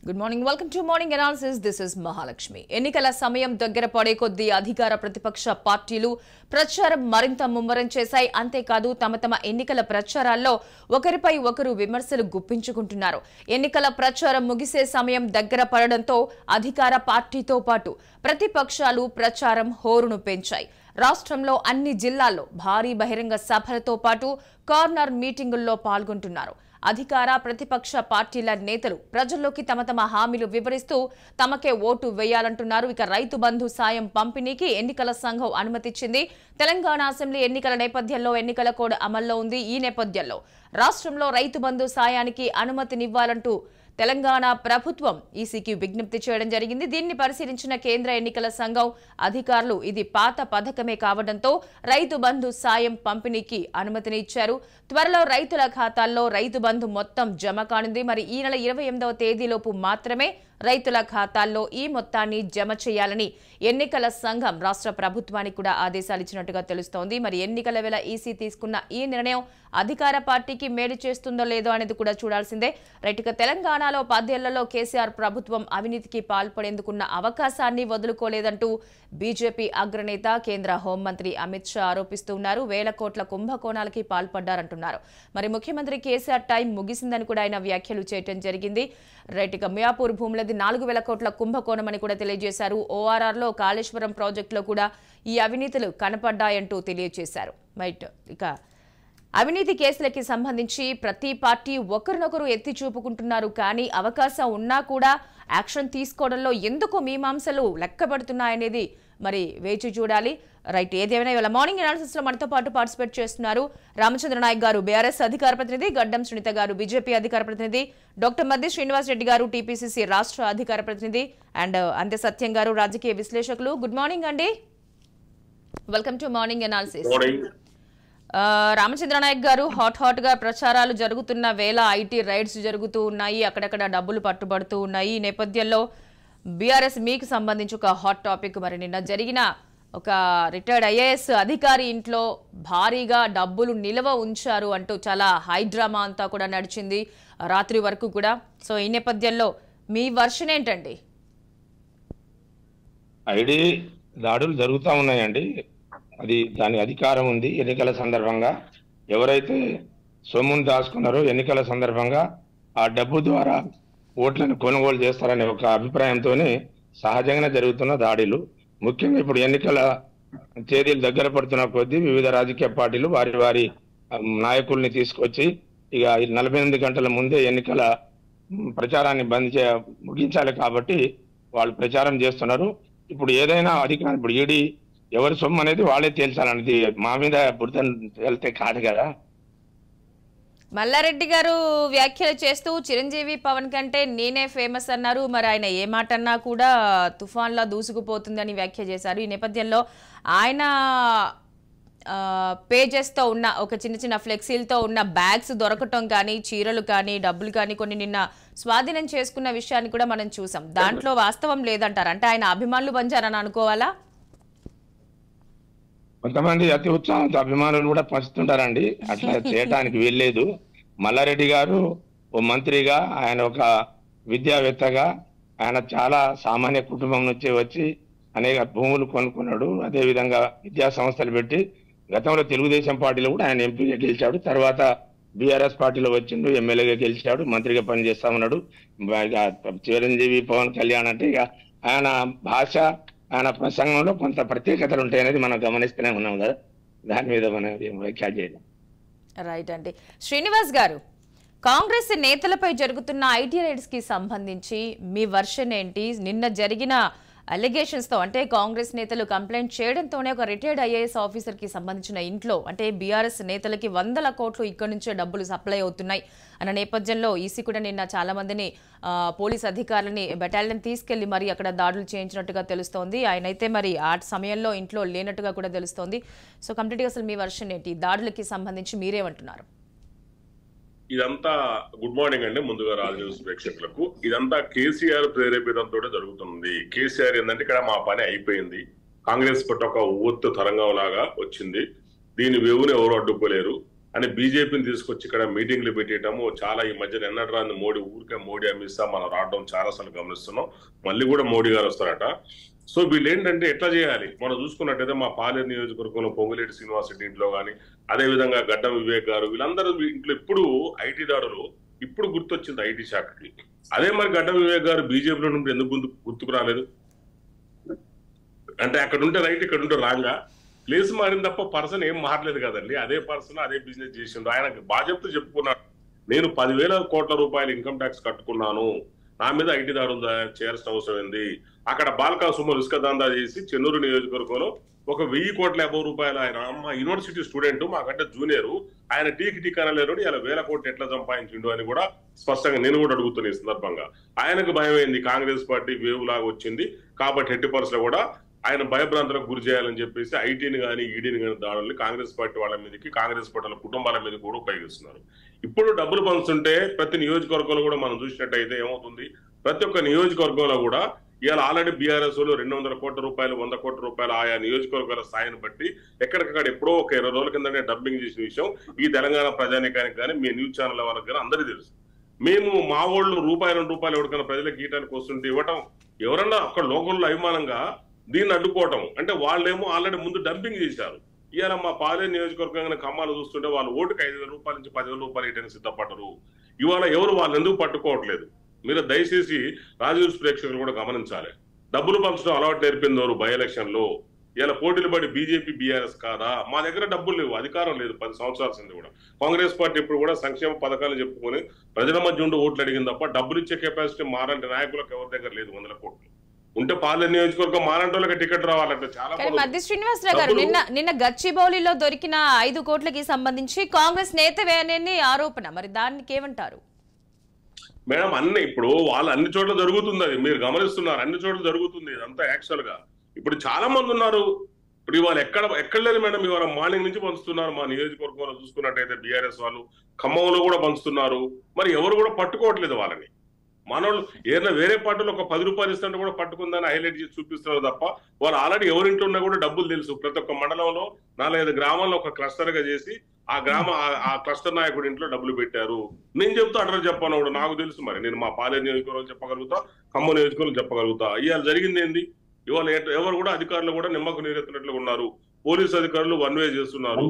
Good morning welcome to morning analysis this is Mahalakshmi. ఎన్నికల సమయం దగ్గర పడే కొద్దీ అధికార ప్రతిపక్ష పార్టీలు ప్రచారం మరింత ముమ్మరం చేశాయి. అంతేకాదు తమ ఎన్నికల ప్రచారాల్లో ఒకరిపై ఒకరు విమర్శలు గుప్పించుకుంటున్నారు. ఎన్నికల ప్రచారం ముగిసే సమయం దగ్గర పడడంతో అధికార పార్టీతో పాటు ప్రతిపక్షాలు ప్రచారం హోరును పెంచాయి. రాష్ట్రంలో అన్ని జిల్లాల్లో భారీ బహిరంగ సభలతో పాటు కార్నర్ మీటింగుల్లో పాల్గొంటున్నారు. అధికార ప్రతిపక్ష పార్టీల నేతలు ప్రజల్లోకి తమ హామీలు వివరిస్తూ తమకే ఓటు వేయాలంటున్నారు. ఇక రైతు బంధు సాయం పంపిణీకి ఎన్నికల సంఘం అనుమతిచ్చింది. తెలంగాణ అసెంబ్లీ ఎన్నికల నేపథ్యంలో ఎన్నికల కోడ్ అమల్లో ఉంది. ఈ నేపథ్యంలో రాష్ట్రంలో రైతు బంధు సాయానికి అనుమతినివ్వాలంటూ తెలంగాణ ప్రభుత్వం ఈసీకి విజ్ఞప్తి చేయడం జరిగింది. దీన్ని పరిశీలించిన కేంద్ర ఎన్నికల సంఘం అధికారులు ఇది పాత పథకమే కావడంతో రైతు బంధు సాయం పంపిణీకి అనుమతిని ఇచ్చారు. త్వరలో రైతుల ఖాతాల్లో రైతు బంధు మొత్తం జమ కానుంది. మరి ఈ నెల 28వ తేదీలోపు మాత్రమే రైతుల ఖాతాల్లో ఈ మొత్తాన్ని జమ చేయాలని ఎన్నికల సంఘం రాష్ట్ర ప్రభుత్వానికి కూడా ఆదేశాలు ఇచ్చినట్టుగా తెలుస్తోంది. మరి ఎన్నికల వేళ ఈసీ తీసుకున్న ఈ నిర్ణయం అధికార పార్టీకి మేలు చేస్తుందో లేదో అనేది కూడా చూడాల్సిందే. రైట్గా తెలంగాణలో 10 ఏళ్లలో కేసీఆర్ ప్రభుత్వం అవినీతికి పాల్పడేందుకున్న అవకాశాన్ని వదులుకోలేదంటూ బీజేపీ అగ్రనేత కేంద్ర హోంమంత్రి అమిత్ షా ఆరోపిస్తూ ఉన్నారు. వేల కోట్ల కుంభకోణాలకి పాల్పడ్డారంటున్నారు. మరి ముఖ్యమంత్రి కేసీఆర్ టైం ముగిసిందని కూడా ఆయన వ్యాఖ్యలు చేయడం జరిగింది. రైట్గా మియాపూర్ భూములది 4,000 కోట్ల కుంభకోణం అని కూడా తెలియజేశారు. ఓఆర్ఆర్లో కాళేశ్వరం ప్రాజెక్టులో కూడా ఈ అవినీతులు కనపడ్డాయంటూ తెలియజేశారు. రైట్ ఇక అవినీతి కేసులకి సంబంధించి ప్రతి పార్టీ ఒకరినొకరు ఎత్తి చూపుకుంటున్నారు. కానీ అవకాశం ఉన్నా కూడా యాక్షన్ తీసుకోవడంలో ఎందుకు మీమాంసలు లెక్కబడుతున్నాయనేది మరి వేచి చూడాలి. రైట్ ఏదేమైనా ఇవాళ మార్నింగ్ అనాలిసిస్ లో మనతో పాటు పార్టిసిపేట్ చేస్తున్నారు రామచంద్ర నాయక్ గారు బీఆర్ఎస్ అధికార ప్రతినిధి, గడ్డం సునీత గారు బీజేపీ అధికార ప్రతినిధి, డాక్టర్ మద్ది శ్రీనివాస్ రెడ్డి గారు టీపీసీసీ రాష్ట్ర అధికార ప్రతినిధి అండ్ అంతే సత్యం గారు రాజకీయ విశ్లేషకులు. గుడ్ మార్నింగ్ అండి, welcome to morning analysis. Ramachandra Naik గారు, హాట్ గా ప్రచారాలు జరుగుతున్న వేళ ఐటీ రైడ్స్ జరుగుతూ ఉన్నాయి, అక్కడక్కడ డబ్బులు పట్టుబడుతూ ఉన్నాయి. ఈ నేపథ్యంలో బీఆర్ఎస్ మీకు సంబంధించి ఒక హాట్ టాపిక్, మరి నిన్న జరిగిన ఒక రిటైర్డ్ ఐఏఎస్ అధికారి ఇంట్లో భారీగా డబ్బులు నిల్వ ఉంచారు అంటూ చాలా హై డ్రామా అంతా కూడా నడిచింది రాత్రి వరకు కూడా. సో ఈ నేపథ్యంలో మీ వర్షన్ ఏంటండి? ఐడి దాడులు జరుగుతూ ఉన్నాయండి. అది దాని అధికారం ఉంది. ఎన్నికల సందర్భంగా ఎవరైతే సొమ్మును దాచుకున్నారో ఎన్నికల సందర్భంగా ఆ డబ్బు ద్వారా ఓట్లను కొనుగోలు చేస్తారనే ఒక అభిప్రాయంతోనే సహజంగానే జరుగుతున్న దాడులు. ముఖ్యంగా ఇప్పుడు ఎన్నికల తేదీలు దగ్గర పడుతున్న కొద్దీ వివిధ రాజకీయ పార్టీలు వారి నాయకుల్ని తీసుకొచ్చి ఇక 48 గంటల ముందే ఎన్నికల ప్రచారాన్ని ముగించాలి కాబట్టి వాళ్ళు ప్రచారం చేస్తున్నారు. ఇప్పుడు ఏదైనా అధికారం, ఇప్పుడు ఈడీ ఎవరి సొమ్ము అనేది వాళ్ళే తేల్చాలనేది మా మీద బురద వెళ్తే కాదు కదా. మల్లారెడ్డి గారు వ్యాఖ్యలు చేస్తూ చిరంజీవి పవన్ కంటే నేనే ఫేమస్ అన్నారు. మరి ఆయన ఏ మాట అన్నా కూడా తుఫాన్లా దూసుకుపోతుందని వ్యాఖ్య చేశారు. ఈ నేపథ్యంలో ఆయన పేజెస్తో ఉన్న ఒక చిన్న ఫ్లెక్సీలతో ఉన్న బ్యాగ్స్ దొరకటం కానీ, చీరలు కానీ, డబ్బులు కానీ కొన్ని నిన్న స్వాధీనం చేసుకున్న విషయాన్ని కూడా మనం చూసాం. దాంట్లో వాస్తవం లేదంటారు. అంటే ఆయన అభిమానులు పంచారని అనుకోవాలా? కొంతమంది అతి ఉత్సాహంతో అభిమానులు కూడా పంచుతుంటారండి. అట్లా చేయడానికి వీల్లేదు. మల్లారెడ్డి గారు ఓ మంత్రిగా, ఆయన ఒక విద్యావేత్తగా, ఆయన చాలా సామాన్య కుటుంబం నుంచి వచ్చి అనేక భూములు కొనుక్కున్నాడు. అదేవిధంగా విద్యా సంస్థలు పెట్టి గతంలో తెలుగుదేశం పార్టీలో కూడా ఆయన ఎంపీగా గెలిచాడు. తర్వాత బీఆర్ఎస్ పార్టీలో వచ్చిండు, ఎమ్మెల్యేగా గెలిచాడు, మంత్రిగా పనిచేస్తా ఉన్నాడు. చిరంజీవి పవన్ కళ్యాణ్ అంటే ఇక ఆయన భాష, ఆయన ప్రసంగంలో కొంత ప్రత్యేకతలు ఉంటాయనేది మనం గమనిస్తూనే ఉన్నాం కదా. దాని మీద మనం వ్యాఖ్య చేయడం రైట్ అండి. శ్రీనివాస్ గారు, కాంగ్రెస్ నేతలపై జరుగుతున్న ఐటీ రైడ్స్ కి సంబంధించి మీ వర్షన్ ఏంటి? నిన్న జరిగిన అలిగేషన్స్ తో, అంటే కాంగ్రెస్ నేతలు కంప్లైంట్ చేయడంతోనే ఒక రిటైర్డ్ ఐఏఎస్ ఆఫీసర్ కి సంబంధించిన ఇంట్లో, అంటే బీఆర్ఎస్ నేతలకి 100 కోట్లు ఇక్కడ నుంచే డబ్బులు సప్లై అవుతున్నాయి అన్న నేపథ్యంలో ఈసీ కూడా నిన్న చాలా మందిని పోలీస్ అధికారులని బెటాలియన్ తీసుకెళ్లి మరి అక్కడ దాడులు చేయించినట్టుగా తెలుస్తోంది. ఆయనైతే మరి ఆ సమయంలో ఇంట్లో లేనట్టుగా కూడా తెలుస్తోంది. సో కంప్లీట్ గా అసలు మీ వర్షన్ ఏంటి? దాడులకి సంబంధించి మీరేమంటున్నారు? ఇదంతా గుడ్ మార్నింగ్ అండి. ముందుగా రాజు న్యూస్ ప్రేక్షకులకు, ఇదంతా కేసీఆర్ ప్రేరేపితంతో జరుగుతుంది. కేసీఆర్ ఏంటంటే ఇక్కడ మా పని అయిపోయింది, కాంగ్రెస్ పట్ల ఒక ఉవ్వొత్తు తరంగం లాగా వచ్చింది, దీని వేవుని ఎవరు అడ్డుకోలేరు, అని బీజేపీని తీసుకొచ్చి ఇక్కడ మీటింగ్లు పెట్టేయటము చాలా ఈ మధ్యన ఎన్నడూ రాని మోడీ ఊరికే మోడీ అమిత్ షా మనం రావడం చాలా సార్లు గమనిస్తున్నాం. మళ్ళీ కూడా మోడీ గారు వస్తారట. సో వీళ్ళు ఏంటంటే ఎట్లా చేయాలి మనం చూసుకున్నట్టయితే మా పాలేరు నియోజకవర్గంలో పొంగులేటి శ్రీనివాస్ రెడ్డి ఇంట్లో కానీ, అదే విధంగా గడ్డం వివేక్ గారు, వీళ్ళందరూ ఇంట్లో ఇప్పుడు ఐటీ దాడులు ఇప్పుడు గుర్తొచ్చింది ఐటీ శాఖకి. అదే మరి గడ్డం వివేక్ గారు బీజేపీలో నుండి ఎందుకు గుర్తుకు రాలేదు అంటే అక్కడ ఉంటే రైట్ ఇక్కడ ఉంటే రాంగా ప్లేస్ మారింది తప్ప పర్సన్ ఏం మారలేదు కదండి. అదే పర్సన్ అదే బిజినెస్ చేసిండు. ఆయన బాధ్యతతో చెప్పుకున్నాడు, నేను 10,000 కోట్ల రూపాయలు ఇన్కమ్ ట్యాక్స్ కట్టుకున్నాను, నా మీద ఐటీ దాడులు చేయాల్సిన అవసరం ఏంది. అక్కడ బాల్కా సుమర్ ఇసుక దందా చేసి చెన్నూరు నియోజకవర్గంలో ఒక 1,000 కోట్ల రూపాయలు ఆయన అమ్మ యూనివర్సిటీ స్టూడెంట్ మాకంటే జూనియర్, ఆయన టీకి అనలేరు, ఇలా 1,000 కోట్లు ఎట్లా సంపాదించిండు అని కూడా స్పష్టంగా నేను కూడా అడుగుతున్నా ఈ సందర్భంగా. ఆయనకు భయమైంది, కాంగ్రెస్ పార్టీ వేవ్ లాగా వచ్చింది కాబట్టి 80% కూడా ఆయన భయభ్రాంతులకు గురి చేయాలని చెప్పేసి ఐటీని కానీ ఈడీని కానీ దాడుల్ని కాంగ్రెస్ పార్టీ వాళ్ళ మీదకి, కాంగ్రెస్ పార్టీల కుటుంబాల మీద కూడా ఉపయోగిస్తున్నారు. ఇప్పుడు డబ్బులు పంచుతుంటే ప్రతి నియోజకవర్గంలో కూడా మనం చూసినట్టయితే ఏమవుతుంది, ప్రతి ఒక్క నియోజకవర్గంలో కూడా ఇవాళ ఆల్రెడీ బీఆర్ఎస్ లో 200 కోట్ల రూపాయలు 100 కోట్ల రూపాయలు ఆయా నియోజకవర్గాల స్థాయిని బట్టి ఎక్కడికక్కడ ఎప్పుడో ఒక 20 రోజుల కిందనే డబ్బింగ్ చేసిన విషయం ఈ తెలంగాణ ప్రజానీకానికి కానీ మీ న్యూస్ ఛానల్ వాళ్ళకి కానీ అందరికీ తెలుసు. మేము మా వాళ్ళు రూపాయలు 2 రూపాయలు ఎవరికైనా ప్రజలకు గీయడానికి వస్తుంటే ఇవ్వటం, ఎవరన్నా అక్కడ లోకల్లో అభిమానంగా దీన్ని అడ్డుకోవటం అంటే వాళ్ళేమో ఆల్రెడీ ముందు డంపింగ్ చేశారు. ఇవాళ మా పాలేరు నియోజకవర్గంగా ఖమ్మాలు చూస్తుంటే వాళ్ళు ఓటుకు 5,000 రూపాయల నుంచి 10,000 రూపాయలు ఇవ్వడానికి సిద్ధపడ్డరు. ఇవాళ ఎవరు వాళ్ళు ఎందుకు పట్టుకోవట్లేదు? మీరు దయచేసి రాజకీయ ప్రేక్షకులు కూడా గమనించాలి. డబ్బులు పంచడం అలవాటు నేర్పిందోరు బై ఎలక్షన్ లో. ఇలా పోటీలు పడి బీజేపీ బీఆర్ఎస్ కాదా? మా దగ్గర డబ్బులు లేవు, అధికారం లేదు 10 సంవత్సరాల కింద కూడా. కాంగ్రెస్ పార్టీ ఇప్పుడు కూడా సంక్షేమ పథకాలు చెప్పుకొని ప్రజల మధ్య ఉండి ఓట్లు అడిగింది తప్ప డబ్బులు ఇచ్చే కెపాసిటీ మారంటే నాయకులకు ఎవరి దగ్గర లేదు. 100 కోట్లు ఉంటే పాలేరు నియోజకవర్గం మారంటోళ్ళకి టికెట్ రావాలంటే చాలా. మధ్య శ్రీనివాసరావు గారు నిన్న గచ్చిబౌలిలో దొరికిన 5 కోట్లకి సంబంధించి కాంగ్రెస్ నేత వేయని ఆరోపణ, మరి దానికి ఏమంటారు? మేడం అన్ని ఇప్పుడు వాళ్ళు అన్ని చోట్ల జరుగుతుంది, అది మీరు గమనిస్తున్నారు, అన్ని చోట్ల జరుగుతుంది ఇదంతా యాక్చువల్ గా. ఇప్పుడు చాలా మంది ఉన్నారు, ఇప్పుడు ఇవాళ ఎక్కడ లేదు మేడం, ఇవాళ మార్నింగ్ నుంచి పంచుతున్నారు. మా నియోజకవర్గంలో చూసుకున్నట్టయితే బీఆర్ఎస్ వాళ్ళు ఖమ్మంలో కూడా పంచుతున్నారు. మరి ఎవరు కూడా పట్టుకోవట్లేదు వాళ్ళని. మనోళ్ళు ఏదైనా వేరే పార్టీలో ఒక 10 రూపాయలు ఇస్తుంటే కూడా పట్టుకుందని హైలైట్ చేసి చూపిస్తున్నారు తప్ప వాళ్ళు ఆల్రెడీ ఎవరింట్లో ఉన్నా కూడా డబ్బులు తెలుసు. ప్రతి ఒక్క మండలంలో 4-5 గ్రామాల్లో ఒక క్లస్టర్ గా చేసి ఆ క్లస్టర్ నాయకుడి ఇంట్లో డబ్బులు పెట్టారు. నేను చెప్తా అడ్రస్ చెప్పాను కూడా నాకు తెలుసు. మరి నేను మా పాలేరు నియోజకవర్గం చెప్పగలుగుతా, ఖమ్మం నియోజకవర్గం చెప్పగలుగుతా. ఇవాళ జరిగింది ఏంది? ఇవాళ ఎవరు కూడా అధికారులు కూడా నిమ్మకు నీరెత్తినట్లుగా ఉన్నారు. పోలీసు అధికారులు వన్ వే చేస్తున్నారు.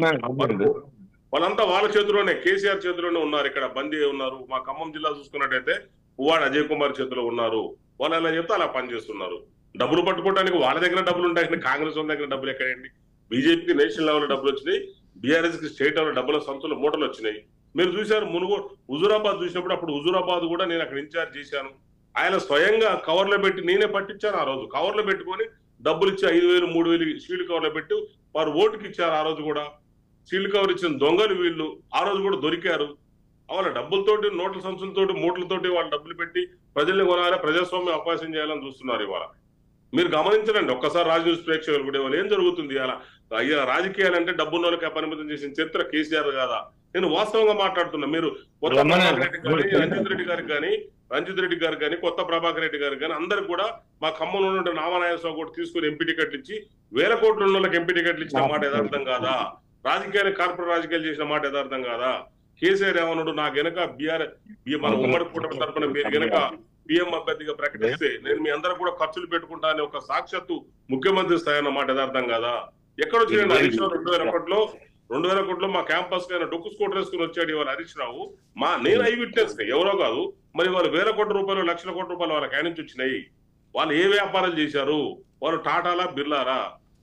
వాళ్ళంతా వాళ్ళ చేతిలోనే, కేసీఆర్ చేతిలోనే ఉన్నారు. ఇక్కడ బందీ ఉన్నారు. మా ఖమ్మం జిల్లా చూసుకున్నట్టయితే పువ్వాడ అజయ్ కుమార్ చేతిలో ఉన్నారు. వాళ్ళు ఎలా చెప్తే అలా పనిచేస్తున్నారు. డబ్బులు పట్టుకోవడానికి వాళ్ళ దగ్గర డబ్బులు ఉంటాయి, కాంగ్రెస్ వాళ్ళ దగ్గర డబ్బులు ఎక్కడండి? బీజేపీకి నేషనల్ లెవెల్ డబ్బులు వచ్చినాయి, బీఆర్ఎస్ కి స్టేట్ లెవెల్ డబ్బుల సంచులు మూటలు వచ్చినాయి. మీరు చూశారు మునుగోడు హుజూరాబాద్ చూసినప్పుడు, అప్పుడు హుజూరాబాద్ కూడా నేను అక్కడ ఇన్ఛార్జ్ చేశాను. ఆయన స్వయంగా కవర్లో పెట్టి నేనే పట్టించాను. ఆ రోజు కవర్లో పెట్టుకొని డబ్బులు ఇచ్చి 5,000 3,000 షీల్డ్ కవర్లో పెట్టి వారు ఓటుకి ఇచ్చారు. ఆ రోజు కూడా షీల్డ్ కవర్ ఇచ్చిన దొంగలు వీళ్ళు. ఆ రోజు కూడా దొరికారు. వాళ్ళ డబ్బులతోటి, నోట్ల సంచులతోటి, మూటలతోటి వాళ్ళు డబ్బులు పెట్టి ప్రజల్ని కొనాలి, ప్రజాస్వామ్యం అవకాశం చేయాలని చూస్తున్నారు. ఇవాళ మీరు గమనించండి ఒక్కసారి రాజకీయ ప్రేక్షకులు కూడా ఇవాళ ఏం జరుగుతుంది. అయ్యా రాజకీయాలంటే డబ్బున్న వాళ్ళకి పరిమితం చేసిన చరిత్ర కేసీఆర్ కాదా? నేను వాస్తవంగా మాట్లాడుతున్నా. మీరు కొత్త రంజిత్ రెడ్డి గారు కానీ కొత్త ప్రభాకర్ రెడ్డి గారు కానీ అందరికి కూడా మా ఖమ్మంలో ఉన్న నామనాయస్వామి కూడా తీసుకుని ఎంపీ టికెట్లు ఇచ్చి 1,000 కోట్లు ఉన్న వాళ్ళకి ఎంపీ టికెట్లు ఇచ్చిన మాట యథార్థం కాదా? రాజకీయాలు కార్పొరేట్ రాజకీయాలు చేసిన మాట యథార్థం కాదా? కేసీఆర్ ఏమన్నాడు, నాకు గనక మన ఉమ్మడి కూటమి తరఫున మీరు గనక పిఎం అభ్యర్థిగా ప్రకటిస్తే నేను మీ అందరూ కూడా ఖర్చులు పెట్టుకుంటా అని ఒక సాక్షాత్తు ముఖ్యమంత్రి స్థాయి అన్నమాట యథార్థం కాదా? ఎక్కడ వచ్చాడు హరీష్ రావు? 2001 కోట్లో మా క్యాంపస్ కి ఆయన డొక్కు స్కూటర్ వేసుకుని వచ్చాడు ఇవాళ హరీష్ రావు. నేను ఐ విట్నెస్ ఎవరో కాదు. మరి వాళ్ళు 1,000 కోట్ల రూపాయలు 1,00,000 కోట్ల రూపాయలు వాళ్ళకి ఆయన నుంచి వచ్చినాయి. వాళ్ళు ఏ వ్యాపారాలు చేశారు? వాళ్ళు టాటాలా బిర్లారా?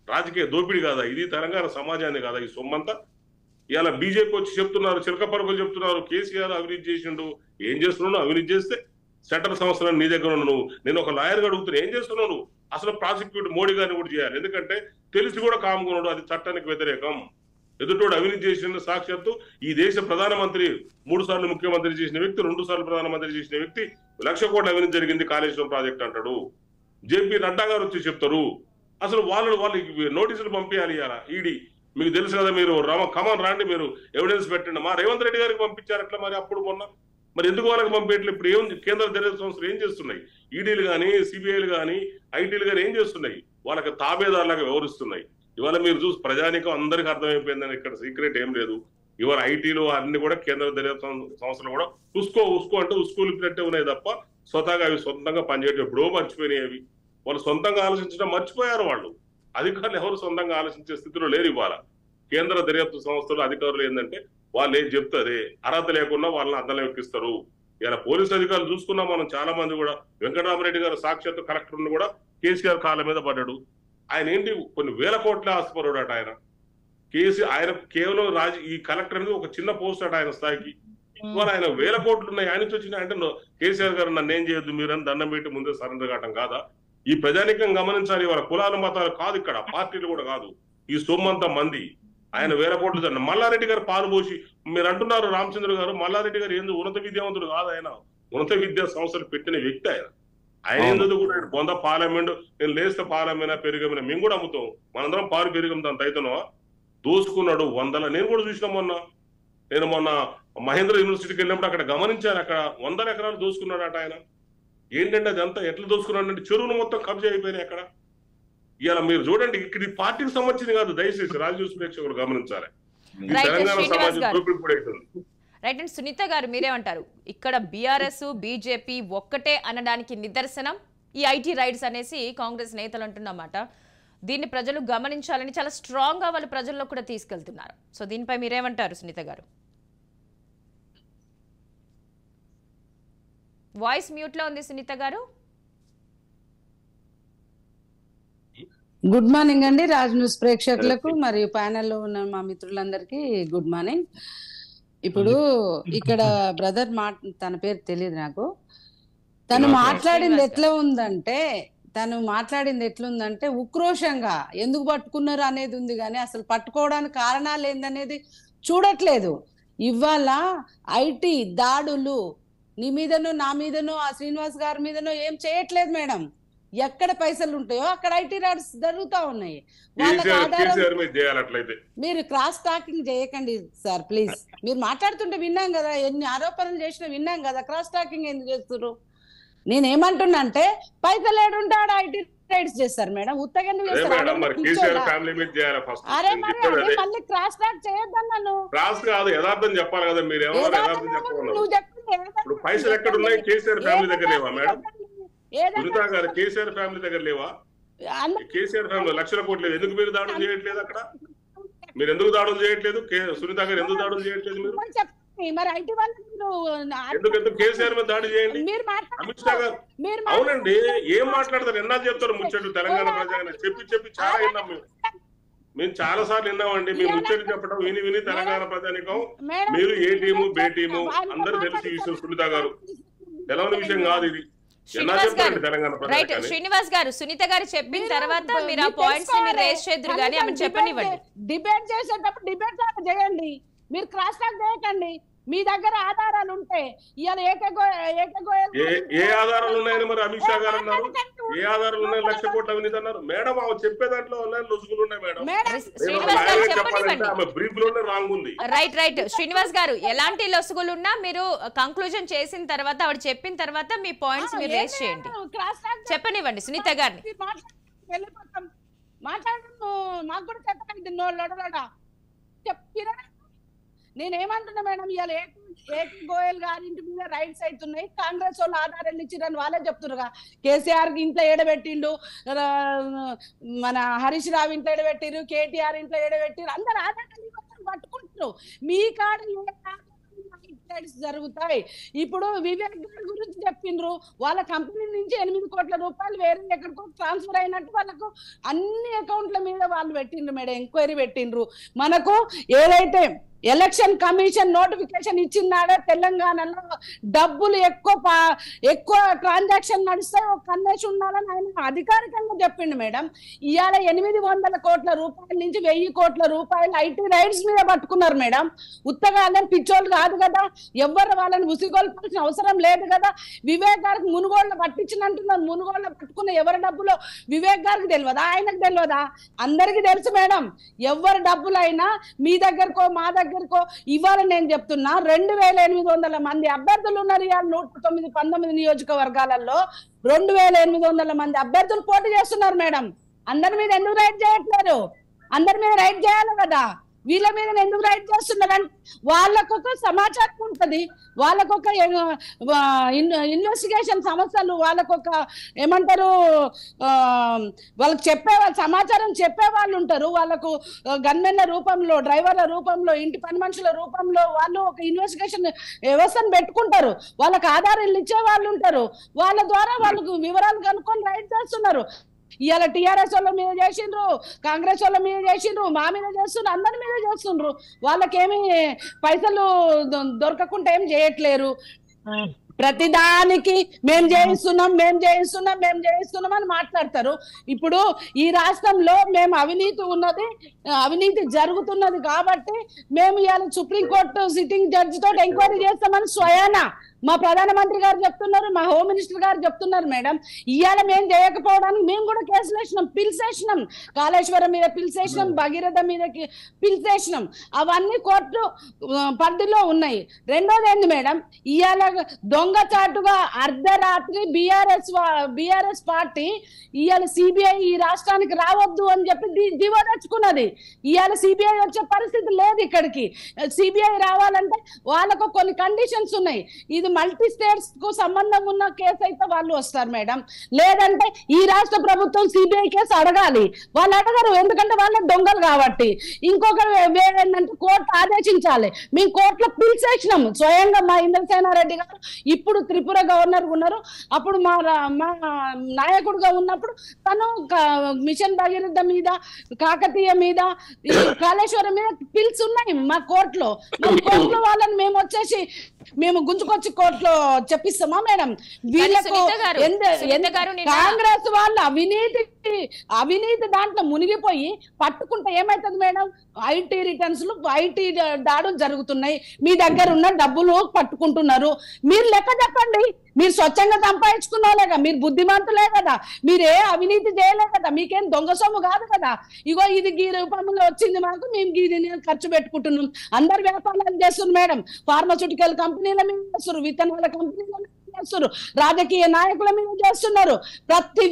రాజకీయ దోపిడీ కాదా ఇది? తెలంగాణ సమాజాన్ని కాదా ఈ సొమ్మంతా? ఇవాళ బీజేపీ వచ్చి చెప్తున్నారు, చిలక పరుగులు చెప్తున్నారు, కేసీఆర్ అవినీతి చేసిండు. ఏం చేస్తున్నావు? అవినీతి చేస్తే సెంట్రల్ సంస్థలను నీ దగ్గర ఉన్నావు. నేను ఒక లాయర్గా అడుగుతున్నా, ఏం చేస్తున్నావు నువ్వు? అసలు ప్రాసిక్యూట్ మోడీ గారిని కూడా చేయాలి. ఎందుకంటే తెలిసి కూడా కాముకున్నాడు, అది చట్టానికి వ్యతిరేకం. ఎదుటోడు అవినీతి చేసిన సాక్షాత్తు ఈ దేశ ప్రధానమంత్రి 3 సార్లు ముఖ్యమంత్రి చేసిన వ్యక్తి, 2 సార్లు ప్రధానమంత్రి చేసిన వ్యక్తి 1,00,000 కోట్ల అవినీతి జరిగింది కాళేశ్వరం ప్రాజెక్ట్ అంటాడు. జేపీ నడ్డా గారు వచ్చి చెప్తారు. అసలు వాళ్ళు నోటీసులు పంపించాలి. ఇవాళ ఈడీ మీకు తెలుసు కదా, మీరు కమాన్ రాండి, మీరు ఎవిడెన్స్ పెట్టండి. మా రేవంత్ రెడ్డి గారికి పంపించారు అట్లా. మరి అప్పుడు మొన్న మరి ఎందుకు వాళ్ళకి పంపించట్లేదు? ఇప్పుడు ఏం కేంద్ర దర్యాప్తు సంస్థలు ఏం చేస్తున్నాయి? ఈడీలు కానీ, సిబిఐలు కానీ, ఐటీలు కానీ ఏం చేస్తున్నాయి? వాళ్ళకి తాబేదారులాగా వ్యవహరిస్తున్నాయి. ఇవాళ మీరు చూసి ప్రజానికం అందరికీ అర్థమైపోయిందని ఇక్కడ సీక్రెట్ ఏం లేదు. ఇవాళ ఐటీలు అన్ని కూడా కేంద్ర దర్యాప్తు సంస్థలు కూడా ఉస్కో అంటే ఉస్కూలిపినట్టే ఉన్నాయి తప్ప స్వతహాగా అవి సొంతంగా పనిచేయడం ఎప్పుడో మర్చిపోయినాయి. అవి వాళ్ళు సొంతంగా ఆలోచించడం మర్చిపోయారు. వాళ్ళు అధికారులు ఎవరు సొంతంగా ఆలోచించే స్థితిలో లేరు. ఇవాళ కేంద్ర దర్యాప్తు సంస్థలు అధికారులు ఏంటంటే వాళ్ళు ఏం చెప్తారే అర్హత లేకుండా వాళ్ళని అద్దం ఎక్కిస్తారు. ఇలా పోలీసు అధికారులు చూసుకున్నాం మనం, చాలా మంది కూడా. వెంకటరామరెడ్డి గారు సాక్షాత్ కలెక్టర్ కూడా కేసీఆర్ కాళ్ళ మీద పడ్డాడు. ఆయన ఏంటి కొన్ని వేల కోట్ల ఆస్తిపరుడు అట ఆయన. ఆయన కేవలం ఈ కలెక్టర్ అనేది ఒక చిన్న పోస్ట్ అట ఆయన స్థాయికి. ఇవాళ ఆయన వేల కోట్లు ఉన్నాయి. ఆయన నుంచి వచ్చిన అంటే కేసీఆర్ గారు నన్ను ఏం చేయొద్దు మీరని దండం పెట్టి ముందే సరెండర్ కావటం కాదా? ఈ ప్రజానికం గమనించాలి. వాళ్ళ కులాల మతాలు కాదు, ఇక్కడ పార్టీలు కూడా కాదు. ఈ సొమ్మంతా మంది. ఆయన వేల కోట్లు మల్లారెడ్డి గారు పాలు పోసి మీరు అంటున్నారు. రామచంద్ర గారు మల్లారెడ్డి గారు ఎందుకు ఉన్నత విద్యావంతుడు కాదు. ఆయన ఉన్నత విద్యా సంస్థలు పెట్టిన వ్యక్తి. ఆయన ఎందుకు కూడా ఆయన బొంద పాలమెంట్ నేను లేస్తే పాలమైనా పెరుగమైనా మేము కూడా అమ్ముతాం. మనందరం పాలు పెరుగమ్ముతాం. తైతనో దోసుకున్నాడు వందల. నేను కూడా చూసిన నేను మొన్న మహేంద్ర యూనివర్సిటీకి వెళ్ళినప్పుడు అక్కడ గమనించాను. అక్కడ 100 ఎకరాలు దోసుకున్నాడట ఆయన. ఏంటంటే అదంతా ఎట్లా దోసుకున్నాడంటే చెరువును మొత్తం కబ్జా అయిపోయినాయి అక్కడ. ఇలా మీరు చూడండి, ఇక్కడ ఈ పార్టీకి సంబంధించింది కాదు. దయచేసి రాజకీయ ప్రేక్షకులు గమనించాలి. ఈ తెలంగాణ సమాజం దోపిడీ కూడా అవుతుంది. రైట్ అండ్ సునీత గారు మీరేమంటారు? ఇక్కడ బీఆర్ఎస్ బీజేపీ ఒక్కటే అనడానికి నిదర్శనం ఈ ఐటీ రైడ్స్ అనేసి కాంగ్రెస్ నేతలు అంటున్నమాట. దీన్ని ప్రజలు గమనించాలని చాలా స్ట్రాంగ్ గా వాళ్ళు ప్రజల్లో కూడా తీసుకెళ్తున్నారు. సో దీనిపై మీరేమంటారు సునీత గారు? వాయిస్ మ్యూట్ లో ఉంది సునీత గారు. గుడ్ మార్నింగ్ అండి రాజ్ న్యూస్ ప్రేక్షకులకు మరియు ప్యానెల్లో ఉన్న మా మిత్రులందరికీ గుడ్ మార్నింగ్. ఇప్పుడు ఇక్కడ బ్రదర్ తన పేరు తెలియదు నాకు. తను మాట్లాడింది ఎట్లుందంటే ఉక్రోషంగా ఎందుకు పట్టుకున్నారు అనేది ఉంది, కానీ అసలు పట్టుకోవడానికి కారణాలు ఏందనేది చూడట్లేదు. ఇవాళ ఐటీ దాడులు నీ మీదనో నా మీదనో ఆ శ్రీనివాస్ గారి మీదనో ఏం చేయట్లేదు మేడం. ఎక్కడ పైసలు ఉంటాయో అక్కడ ఐటీ రైడ్స్ జరుగుతా ఉన్నాయి. మీరు క్రాస్ టాకింగ్ చేయకండి సార్ ప్లీజ్. మీరు మాట్లాడుతుంటే విన్నాం కదా, ఎన్ని ఆరోపణలు చేసినా విన్నాం కదా. క్రాస్ టాకింగ్ ఎందుకు చేస్తున్నారు? నేనేమంటున్నా అంటే పైసలు ఏడుంటాడు ఐటీ రైడ్స్ చేస్తారు మేడం. ఉత్తగా ఎందుకు చేస్తారు? అరే మరి అదే మళ్ళీ క్రాస్ టాక్ చేయొద్దన్నాను. నువ్వు ఇప్పుడు పైసలు ఎక్కడ ఉన్నాయి? కేసీఆర్ ఫ్యామిలీ దగ్గర లేవా మేడం? సునీత గారు కేసీఆర్ ఫ్యామిలీ దగ్గర లేవా? కేసీఆర్ ఫ్యామిలీ లక్షల కోట్లు ఎందుకు మీరు దాడులు చేయట్లేదు? అక్కడ మీరు ఎందుకు దాడులు చేయట్లేదు? సునీత గారు ఎందుకు దాడులు చేయట్లేదు? మీరు ఎందుకు కేసీఆర్ మీద దాడి చేయండి. అమిత్ షా గారు అవునండి ఏం మాట్లాడతారు? ఎన్నాళ్ళు చెప్తారు ముచ్చట్లు తెలంగాణ ప్రజాన్ని చెప్పి చాలా విన్నాం మేము చాలా సార్లు విన్నామండి. మేము ముచ్చట్లు చెప్పడం విని తెలంగాణ ప్రజానికం మీరు ఏ టీము బే టీము అందరూ తెలిసి విషయం. సునీత గారు తెలవని విషయం కాదు ఇది. రైట్ శ్రీనివాస్ గారు, సునీత గారు చెప్పిన తర్వాత మీరు ఆ పాయింట్స్ ని మీరు రేస్ చేద్దరు కానీ ఆమె చెప్పనివ్వండి. డిబేట్ చేసేటప్పుడు డిబేట్ చేయండి, మీరు క్రాస్ టాక్ చేయకండి. మీ దగ్గర ఆధారాలు ఉంటే ఇవాళ ఏ ఆధారాలు ఉన్నాయని మరి అమిత్ షా గారు అన్నారు. ఏ ఆధారాలు ఉన్నాయి? 1,00,000 కోట్ల అవినీతి అన్నారు మేడం. ఆమె చెప్పే దాంట్లో లొసుగులు ఉన్నాయి మేడం. రైట్ శ్రీనివాస్ గారు, ఎలాంటి లొసుగులు ఉన్నా మీరు కంక్లూజన్ చేసిన తర్వాత ఆవిడ చెప్పిన తర్వాత మీ పాయింట్స్ మీరు రేస్ చేయండి. చెప్పనివ్వండి సునీత గారిని. నాకు కూడా చెప్పండి. నేనేమంటున్నా మేడం, ఇవాళ ఏపీ గోయల్ గారింటి మీద రైట్స్ అవుతున్నాయి. కాంగ్రెస్ వాళ్ళు ఆధారాలు ఇచ్చిరని వాళ్ళే చెప్తున్నారు. కేసీఆర్ ఇంట్లో ఏడబెట్టిండు, మన హరీష్ రావు ఇంట్లో ఏడబెట్టిరు, కేటీఆర్ ఇంట్లో ఏడబెట్టిరు, అందరు ఆధారాలు పట్టుకుంటున్నారు. మీ కాడ జరుగుతాయి. ఇప్పుడు వివేక్ గారి గురించి చెప్పిండ్రు. వాళ్ళ కంపెనీ నుంచి 8 కోట్ల రూపాయలు వేరే ఎక్కడికో ట్రాన్స్ఫర్ అయినట్టు వాళ్ళకు అన్ని అకౌంట్ల మీద వాళ్ళు పెట్టిండ్రు మేడం, ఎంక్వైరీ పెట్టిండ్రు. మనకు ఏదైతే ఎలక్షన్ కమిషన్ నోటిఫికేషన్ ఇచ్చినాడో తెలంగాణలో డబ్బులు ఎక్కువ ట్రాన్సాక్షన్ నడుస్తాయి, ఒక కన్నేసి ఉండాలని ఆయన అధికారికంగా చెప్పిండు మేడం. ఇవాళ 800 కోట్ల రూపాయల నుంచి 1000 కోట్ల రూపాయలు ఐటీ రైడ్స్ మీద పట్టుకున్నారు మేడం. ఉత్తగా వాళ్ళని పిచ్చోళ్ళు కాదు కదా, ఎవ్వరు వాళ్ళని ఉసిగొల్పాల్సిన అవసరం లేదు కదా. వివేక్ గారికి మునుగోళ్ళు పట్టించినట్టున్నారు. మునుగోళ్ళు పట్టుకున్న ఎవరి డబ్బులో వివేక్ గారికి తెలియదా, ఆయనకు తెలియదా? అందరికీ తెలుసు మేడం. ఎవరి డబ్బులైనా మీ దగ్గరకో మా దగ్గరకో. ఇవాళ నేను చెప్తున్నా 2800 మంది అభ్యర్థులు ఉన్నారు. ఇవాళ 119 నియోజకవర్గాలలో 2800 మంది అభ్యర్థులు పోటీ చేస్తున్నారు మేడం. అందరి మీద ఎందుకు రైడ్ చేయట్లేరు? అందరి మీద రైడ్ చేయాలి కదా. వీళ్ళ మీద ఎందుకు రైడ్ చేస్తున్నారంటే వాళ్ళకొక సమాచారం ఉంటది, వాళ్ళకొక ఇన్వెస్టిగేషన్ సంస్థలు, వాళ్ళకొక ఏమంటారు వాళ్ళకి సమాచారం చెప్పే వాళ్ళు ఉంటారు. వాళ్ళకు గన్మెన్ల రూపంలో, డ్రైవర్ల రూపంలో, ఇంటి పని మనుషుల రూపంలో వాళ్ళు ఒక ఇన్వెస్టిగేషన్ వ్యవస్థను పెట్టుకుంటారు. వాళ్ళకి ఆధారాలు ఇచ్చే వాళ్ళు ఉంటారు. వాళ్ళ ద్వారా వాళ్ళకు వివరాలు కనుక్కొని రైడ్ చేస్తున్నారు. ఇవాళ టిఆర్ఎస్ వాళ్ళ మీద చేసిండ్రు, కాంగ్రెస్ వాళ్ళ మీద చేసిండ్రు, మా మీద చేస్తుండ్రు, అందరి మీద చేస్తుండ్రు. వాళ్ళకేమి పైసలు దొరకకుండా ఏం చేయట్లేరు. ప్రతిదానికి మేము చేయిస్తున్నాం అని మాట్లాడతారు. ఇప్పుడు ఈ రాష్ట్రంలో మేము అవినీతి జరుగుతున్నది కాబట్టి మేము ఇవాళ సుప్రీంకోర్టు సిట్టింగ్ జడ్జి తోటి ఎంక్వైరీ చేస్తామని స్వయాన మా ప్రధానమంత్రి గారు చెప్తున్నారు, మా హోమ్ మినిస్టర్ గారు చెప్తున్నారు. మేడం ఇవాళ మేము చేయకపోవడానికి మేము కూడా కేసులు వేసినాం, పిలిచేసినాం. కాళేశ్వరం మీద పిలిచేసినాం, భగీరథ మీదకి పిలిచేసినాం. అవన్నీ కోర్టు పరిధిలో ఉన్నాయి. రెండోది ఏంది మేడం, ఇవాళ దొంగచాటుగా అర్ధరాత్రి బిఆర్ఎస్ పార్టీ ఇవాళ సిబిఐ ఈ రాష్ట్రానికి రావద్దు అని చెప్పి దివో తెచ్చుకున్నది. ఇవాళ సిబిఐ వచ్చే పరిస్థితి లేదు. ఇక్కడికి సిబిఐ రావాలంటే వాళ్ళకు కొన్ని కండిషన్స్ ఉన్నాయి. ఇది మల్టీ స్టేట్స్ కు సంబంధం ఉన్న కేసు అయితే వాళ్ళు వస్తారు మేడం. లేదంటే ఈ రాష్ట్ర ప్రభుత్వం సిబిఐ కేసు అడగాలి. వాళ్ళు అడగరు, ఎందుకంటే వాళ్ళ దొంగలు కాబట్టి. ఇంకొక ఏంటంటే కోర్టు ఆదేశించాలి. మేము కోర్టులో పిలిచేసినాం స్వయంగా. మా ఇంద్రసేనారెడ్డి గారు ఇప్పుడు త్రిపుర గవర్నర్ ఉన్నారు, అప్పుడు మా నాయకుడుగా ఉన్నప్పుడు తను మిషన్ భగీరథ మీద, కాకతీయ మీద, కాళేశ్వరం మీద పిలిచి ఉన్నాయి మా కోర్టులో. వాళ్ళని మేము వచ్చేసి మేము గుంజుకొచ్చి కోర్టులో చెప్పిస్తామా మేడం? వీళ్ళకు కాంగ్రెస్ వాళ్ళు అవినీతి దాంట్లో మునిగిపోయి పట్టుకుంటే ఏమైతుంది మేడం? ఐటీ రిటర్న్స్ ఐటీ దాడులు జరుగుతున్నాయి. మీ దగ్గర ఉన్న డబ్బులు పట్టుకుంటున్నారు. మీరు లెక్క చెప్పండి. మీరు స్వచ్ఛంగా సంపాదించుకున్నావులేగా, మీరు బుద్ధిమంతులే కదా, మీరే అవినీతి చేయలే కదా, మీకేం దొంగ సొమ్ము కాదు కదా. ఇగో ఇది గీ రూపంలో వచ్చింది మాకు, మేము గీదిని ఖర్చు పెట్టుకుంటున్నాం. అందరు వ్యాపారాలు చేస్తున్నారు మేడం. ఫార్మాస్యూటికల్ కంపెనీల మీద చేస్తున్నారు, విత్తనాల కంపెనీల మీద చేస్తున్నారు, రాజకీయ నాయకుల మీద చేస్తున్నారు, ప్రతి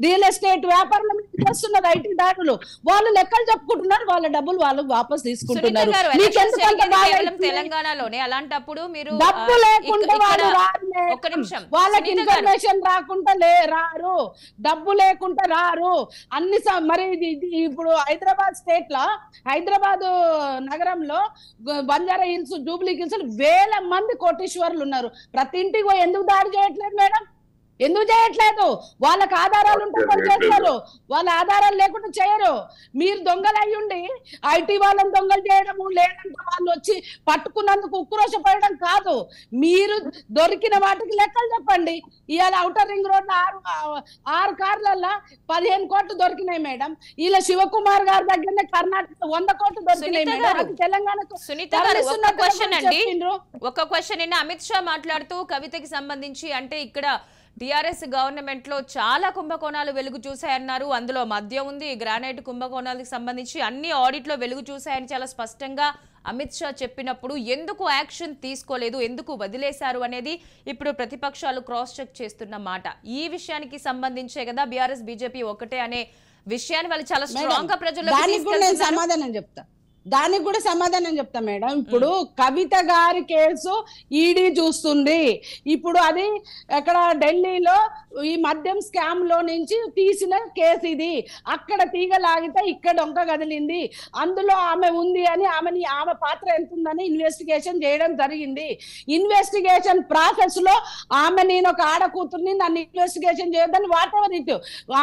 రియల్ ఎస్టేట్ వ్యాపారుల మీద చేస్తున్నారు ఐటీ దాడులు. వాళ్ళు లెక్కలు చెప్పుకుంటున్నారు, వాళ్ళ డబ్బులు వాళ్ళు వాపస్ తీసుకుంటున్నారు. తెలంగాణలోనే అలాంటప్పుడు మీరు డబ్బు లేకుండా వాళ్ళు వాళ్ళకి ఇన్ఫర్మేషన్ రాకుండా రారు, డబ్బు లేకుండా రారు. అన్ని మరి ఇప్పుడు హైదరాబాద్ స్టేట్ లో, హైదరాబాద్ నగరంలో బంజారా హిల్స్, జూబ్లీ హిల్స్ వేల మంది కోటీశ్వరులు ఉన్నారు. ప్రతి ఇంటికి ఎందుకు దాడి చేయట్లేదు మేడం? ఎందుకు చేయట్లేదు? వాళ్ళకి ఆధారాలు ఉంటే చేస్తారు, వాళ్ళ ఆధారాలు లేకుండా చేయరు. మీరు దొంగలు అయ్యుండి ఐటీ వాళ్ళని దొంగలు చేయడము, లేదంటే వాళ్ళు వచ్చి పట్టుకున్నందుకు ఉక్రోషపడడం కాదు. మీరు దొరికిన వాటికి లెక్కలు చెప్పండి. ఇవాళ ఔటర్ రింగ్ రోడ్ 6 కార్లల్లో 15 కోట్లు దొరికినాయి మేడం. ఇలా శివకుమార్ గారి దగ్గరనే కర్ణాటక 100 కోట్లు దొరికినాయి మేడం. అది తెలంగాణకు. ఒక క్వశ్చన్ అమిత్ షా మాట్లాడుతూ కవితకి సంబంధించి, అంటే ఇక్కడ టిఆర్ఎస్ గవర్నమెంట్ లో చాలా కుంభకోణాలు వెలుగు చూశాయన్నారు. అందులో మద్యం ఉంది, గ్రానైట్ కుంభకోణాలకు సంబంధించి అన్ని ఆడిట్ లో వెలుగు చూశాయని చాలా స్పష్టంగా అమిత్ షా చెప్పినప్పుడు ఎందుకు యాక్షన్ తీసుకోలేదు, ఎందుకు వదిలేశారు అనేది ఇప్పుడు ప్రతిపక్షాలు క్రాస్ చెక్ చేస్తున్న మాట. ఈ విషయానికి సంబంధించే కదా బీఆర్ఎస్ బీజేపీ ఒకటే అనే విషయాన్ని వాళ్ళు చాలా స్ట్రాంగ్ గా ప్రజలకు సమాధానం చెప్తా. దానికి కూడా సమాధానం చెప్తా మేడం. ఇప్పుడు కవిత గారి కేసు ఈడీ చూస్తుంది. ఇప్పుడు అది అక్కడ ఢిల్లీలో ఈ మద్యం స్కామ్ లో నుంచి తీసిన కేసు ఇది. అక్కడ తీగ లాగితే ఇక్కడ డొంక కదిలింది, అందులో ఆమె ఉంది అని ఆమె పాత్ర ఎంత ఉందని ఇన్వెస్టిగేషన్ చేయడం జరిగింది. ఇన్వెస్టిగేషన్ ప్రాసెస్ లో నేను ఒక ఆడ కూతుర్ని, నన్ను ఇన్వెస్టిగేషన్ చేయొద్దని వాట్ ఎవర్ ఇట్,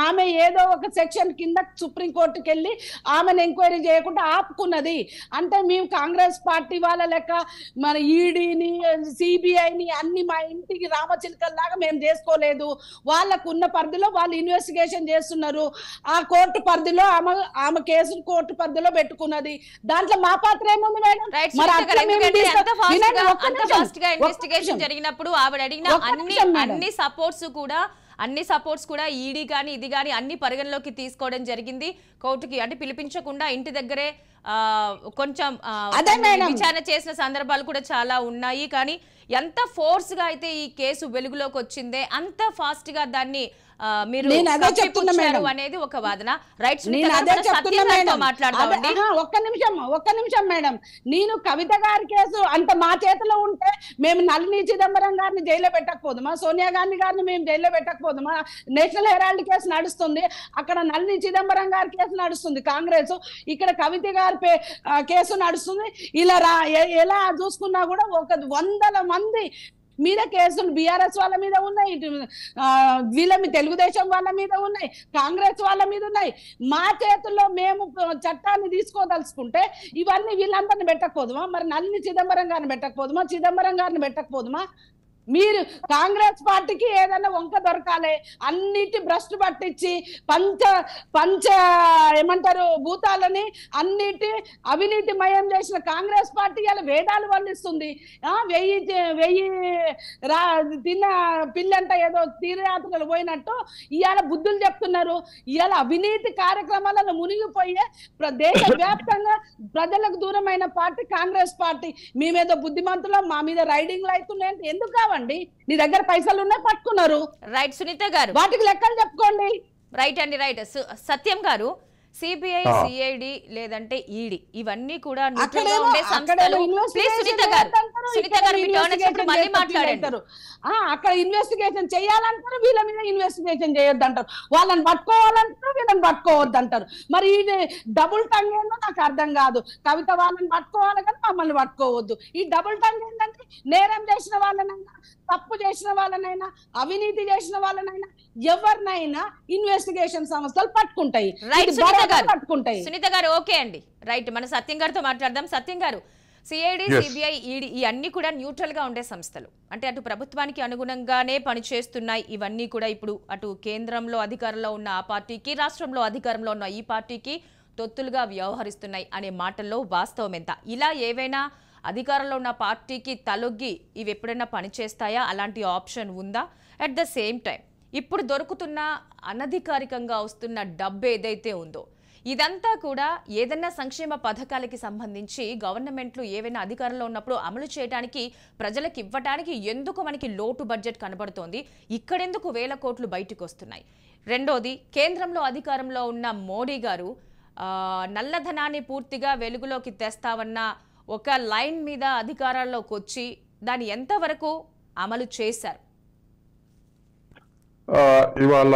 ఆమె ఏదో ఒక సెక్షన్ కింద సుప్రీంకోర్టుకి వెళ్ళి ఆమెను ఎంక్వైరీ చేయకుండా ఆపుకున్నది. అంటే మేము కాంగ్రెస్ పార్టీ వాళ్ళ లెక్క మన ఈడీని, సిబిఐని అన్ని మా ఇంటికి రామచిలకల్లాగా మేము చేసుకోలేదు. వాళ్ళకు ఉన్న పరిధిలో వాళ్ళు ఇన్వెస్టిగేషన్ చేస్తున్నారు. ఆ కోర్టు పరిధిలో ఆమె కేసు కోర్టు పరిధిలో పెట్టుకున్నది. దాంట్లో మా పాత్ర ఏముంది మేడం? జరిగినప్పుడు ఆవిడ అడిగిన అన్ని సపోర్ట్స్ కూడా ఈడీ కానీ ఇది కానీ అన్ని పరిగణలోకి తీసుకోవడం జరిగింది. కోర్టుకి అంటే పిలిపించకుండా ఇంటి దగ్గరే కొంచెం విచారణ చేసిన సందర్భాలు కూడా చాలా ఉన్నాయి. కానీ ఎంత ఫోర్స్ గా అయితే ఈ కేసు వెలుగులోకి వచ్చిందే అంత ఫాస్ట్ గా దాన్ని మీరు నేను అదే చెప్తున్నా మేడం అనేది ఒక వాదన. రైట్, నేను అదే చెప్తున్నా మేడం. మాట్లాడదామండి. ఒక్క నిమిషం మేడం. నేను కవిత గారి కేసు అంత మా చేతిలో ఉంటే మేము నళిని చిదంబరం గారిని జైల్లో పెట్టకపోదుమా, సోనియా గాంధీ గారిని మేము జైల్లో పెట్టకపోదుమా? నేషనల్ హెరాల్డ్ కేసు నడుస్తుంది, అక్కడ నళిని చిదంబరం గారి కేసు నడుస్తుంది కాంగ్రెస్, ఇక్కడ కవిత గారి కేసు నడుస్తుంది. ఇలా ఎలా చూసుకున్నా కూడా 100 మంది మీద కేసులు బీఆర్ఎస్ వాళ్ళ మీద ఉన్నాయి, వీళ్ళ మీద తెలుగుదేశం వాళ్ళ మీద ఉన్నాయి, కాంగ్రెస్ వాళ్ళ మీద ఉన్నాయి. మా చేతుల్లో మేము చట్టాన్ని తీసుకోదలుచుకుంటే ఇవన్నీ వీళ్ళందరినీ పెట్టకపోదుమా? మరి నళిని చిదంబరం గారిని పెట్టకపోదుమా, చిదంబరం గారిని పెట్టకపోదుమా? మీరు కాంగ్రెస్ పార్టీకి ఏదైనా వంక దొరకాలి, అన్నిటి భ్రష్టు పట్టించి పంచ ఏమంటారు భూతాలని అన్నిటి అవినీతిమయం చేసిన కాంగ్రెస్ పార్టీ ఇలా వేదాలు వల్లిస్తుంది. 1000 తిన్న పిల్లంట ఏదో తీర్థయాత్రలు పోయినట్టు ఇవాళ బుద్ధులు చెప్తున్నారు. ఇవాళ అవినీతి కార్యక్రమాలలో మునిగిపోయే దేశవ్యాప్తంగా ప్రజలకు దూరమైన పార్టీ కాంగ్రెస్ పార్టీ. మేమేదో బుద్ధిమంతులం, మా మీద రైడింగ్లు అవుతున్నాయంటే ఎందుకు కావండి? నీ దగ్గర పైసలు ఉన్నాయి, పట్టుకున్నారు. రైట్ సునీత గారు, వాటికి లెక్కలు చెప్పుకోండి. రైట్ అండి, రైట్. సత్యం గారు, సిబిఐ, సిఐడి లేదంటే ఈడీ ఇవన్నీ కూడా న్యూట్రల్ గా ఉండే సంస్థలు. ప్లీజ్ సునీత గారు మీ టర్న్ వచ్చినప్పుడు మళ్ళీ మాట్లాడండి. అక్కడ ఇన్వెస్టిగేషన్ చేయాలంటారు, వీళ్ళ మీద ఇన్వెస్టిగేషన్ చేయొద్దంటారు, వాళ్ళని పట్టుకోవాలంటారు, వీళ్ళని పట్టుకోవద్దంటారు. మరి ఇది డబుల్ టంగ్ ఏందో నాకు అర్థం కాదు. కవిత వాళ్ళని పట్టుకోవాలి కానీ మమ్మల్ని పట్టుకోవద్దు. ఈ డబుల్ టంగ్ ఏంటంటే నేరం చేసిన వాళ్ళనైనా, తప్పు చేసిన వాళ్ళనైనా, అవినీతి చేసిన వాళ్ళనైనా, ఎవరినైనా ఇన్వెస్టిగేషన్ సంస్థలు పట్టుకుంటాయి. సునీత గారు ఓకే అండి, రైట్. మన సత్యం గారితో మాట్లాడదాం. సత్యం గారు, సిఐడి, సిబిఐ, ఈడీ ఈ అన్ని కూడా న్యూట్రల్ గా ఉండే సంస్థలు, అంటే అటు ప్రభుత్వానికి అనుగుణంగానే పనిచేస్తున్నాయి. ఇవన్నీ కూడా ఇప్పుడు అటు కేంద్రంలో అధికారంలో ఉన్న ఆ పార్టీకి, రాష్ట్రంలో అధికారంలో ఉన్న ఈ పార్టీకి తొత్తులుగా వ్యవహరిస్తున్నాయి అనే మాటల్లో వాస్తవం ఎంత? ఇలా ఏవైనా అధికారంలో ఉన్న పార్టీకి తలొగ్గి ఇవి ఎప్పుడైనా పనిచేస్తాయా? అలాంటి ఆప్షన్ ఉందా? అట్ ద సేమ్ టైం ఇప్పుడు దొరుకుతున్న అనధికారికంగా వస్తున్న డబ్బు ఏదైతే ఉందో ఇదంతా కూడా ఏదైనా సంక్షేమ పథకాలకి సంబంధించి గవర్నమెంట్లు ఏవైనా అధికారంలో ఉన్నప్పుడు అమలు చేయడానికి, ప్రజలకు ఇవ్వడానికి ఎందుకు మనకి లోటు బడ్జెట్ కనబడుతోంది? ఇక్కడెందుకు 1000 కోట్లు బయటకు వస్తున్నాయి? రెండోది, కేంద్రంలో అధికారంలో ఉన్న మోడీ గారు నల్లధనాన్ని పూర్తిగా వెలుగులోకి తెస్తావన్న ఒక లైన్ మీద అధికారాల్లోకి వచ్చి దాన్ని ఎంతవరకు అమలు చేశారు? ఇవాళ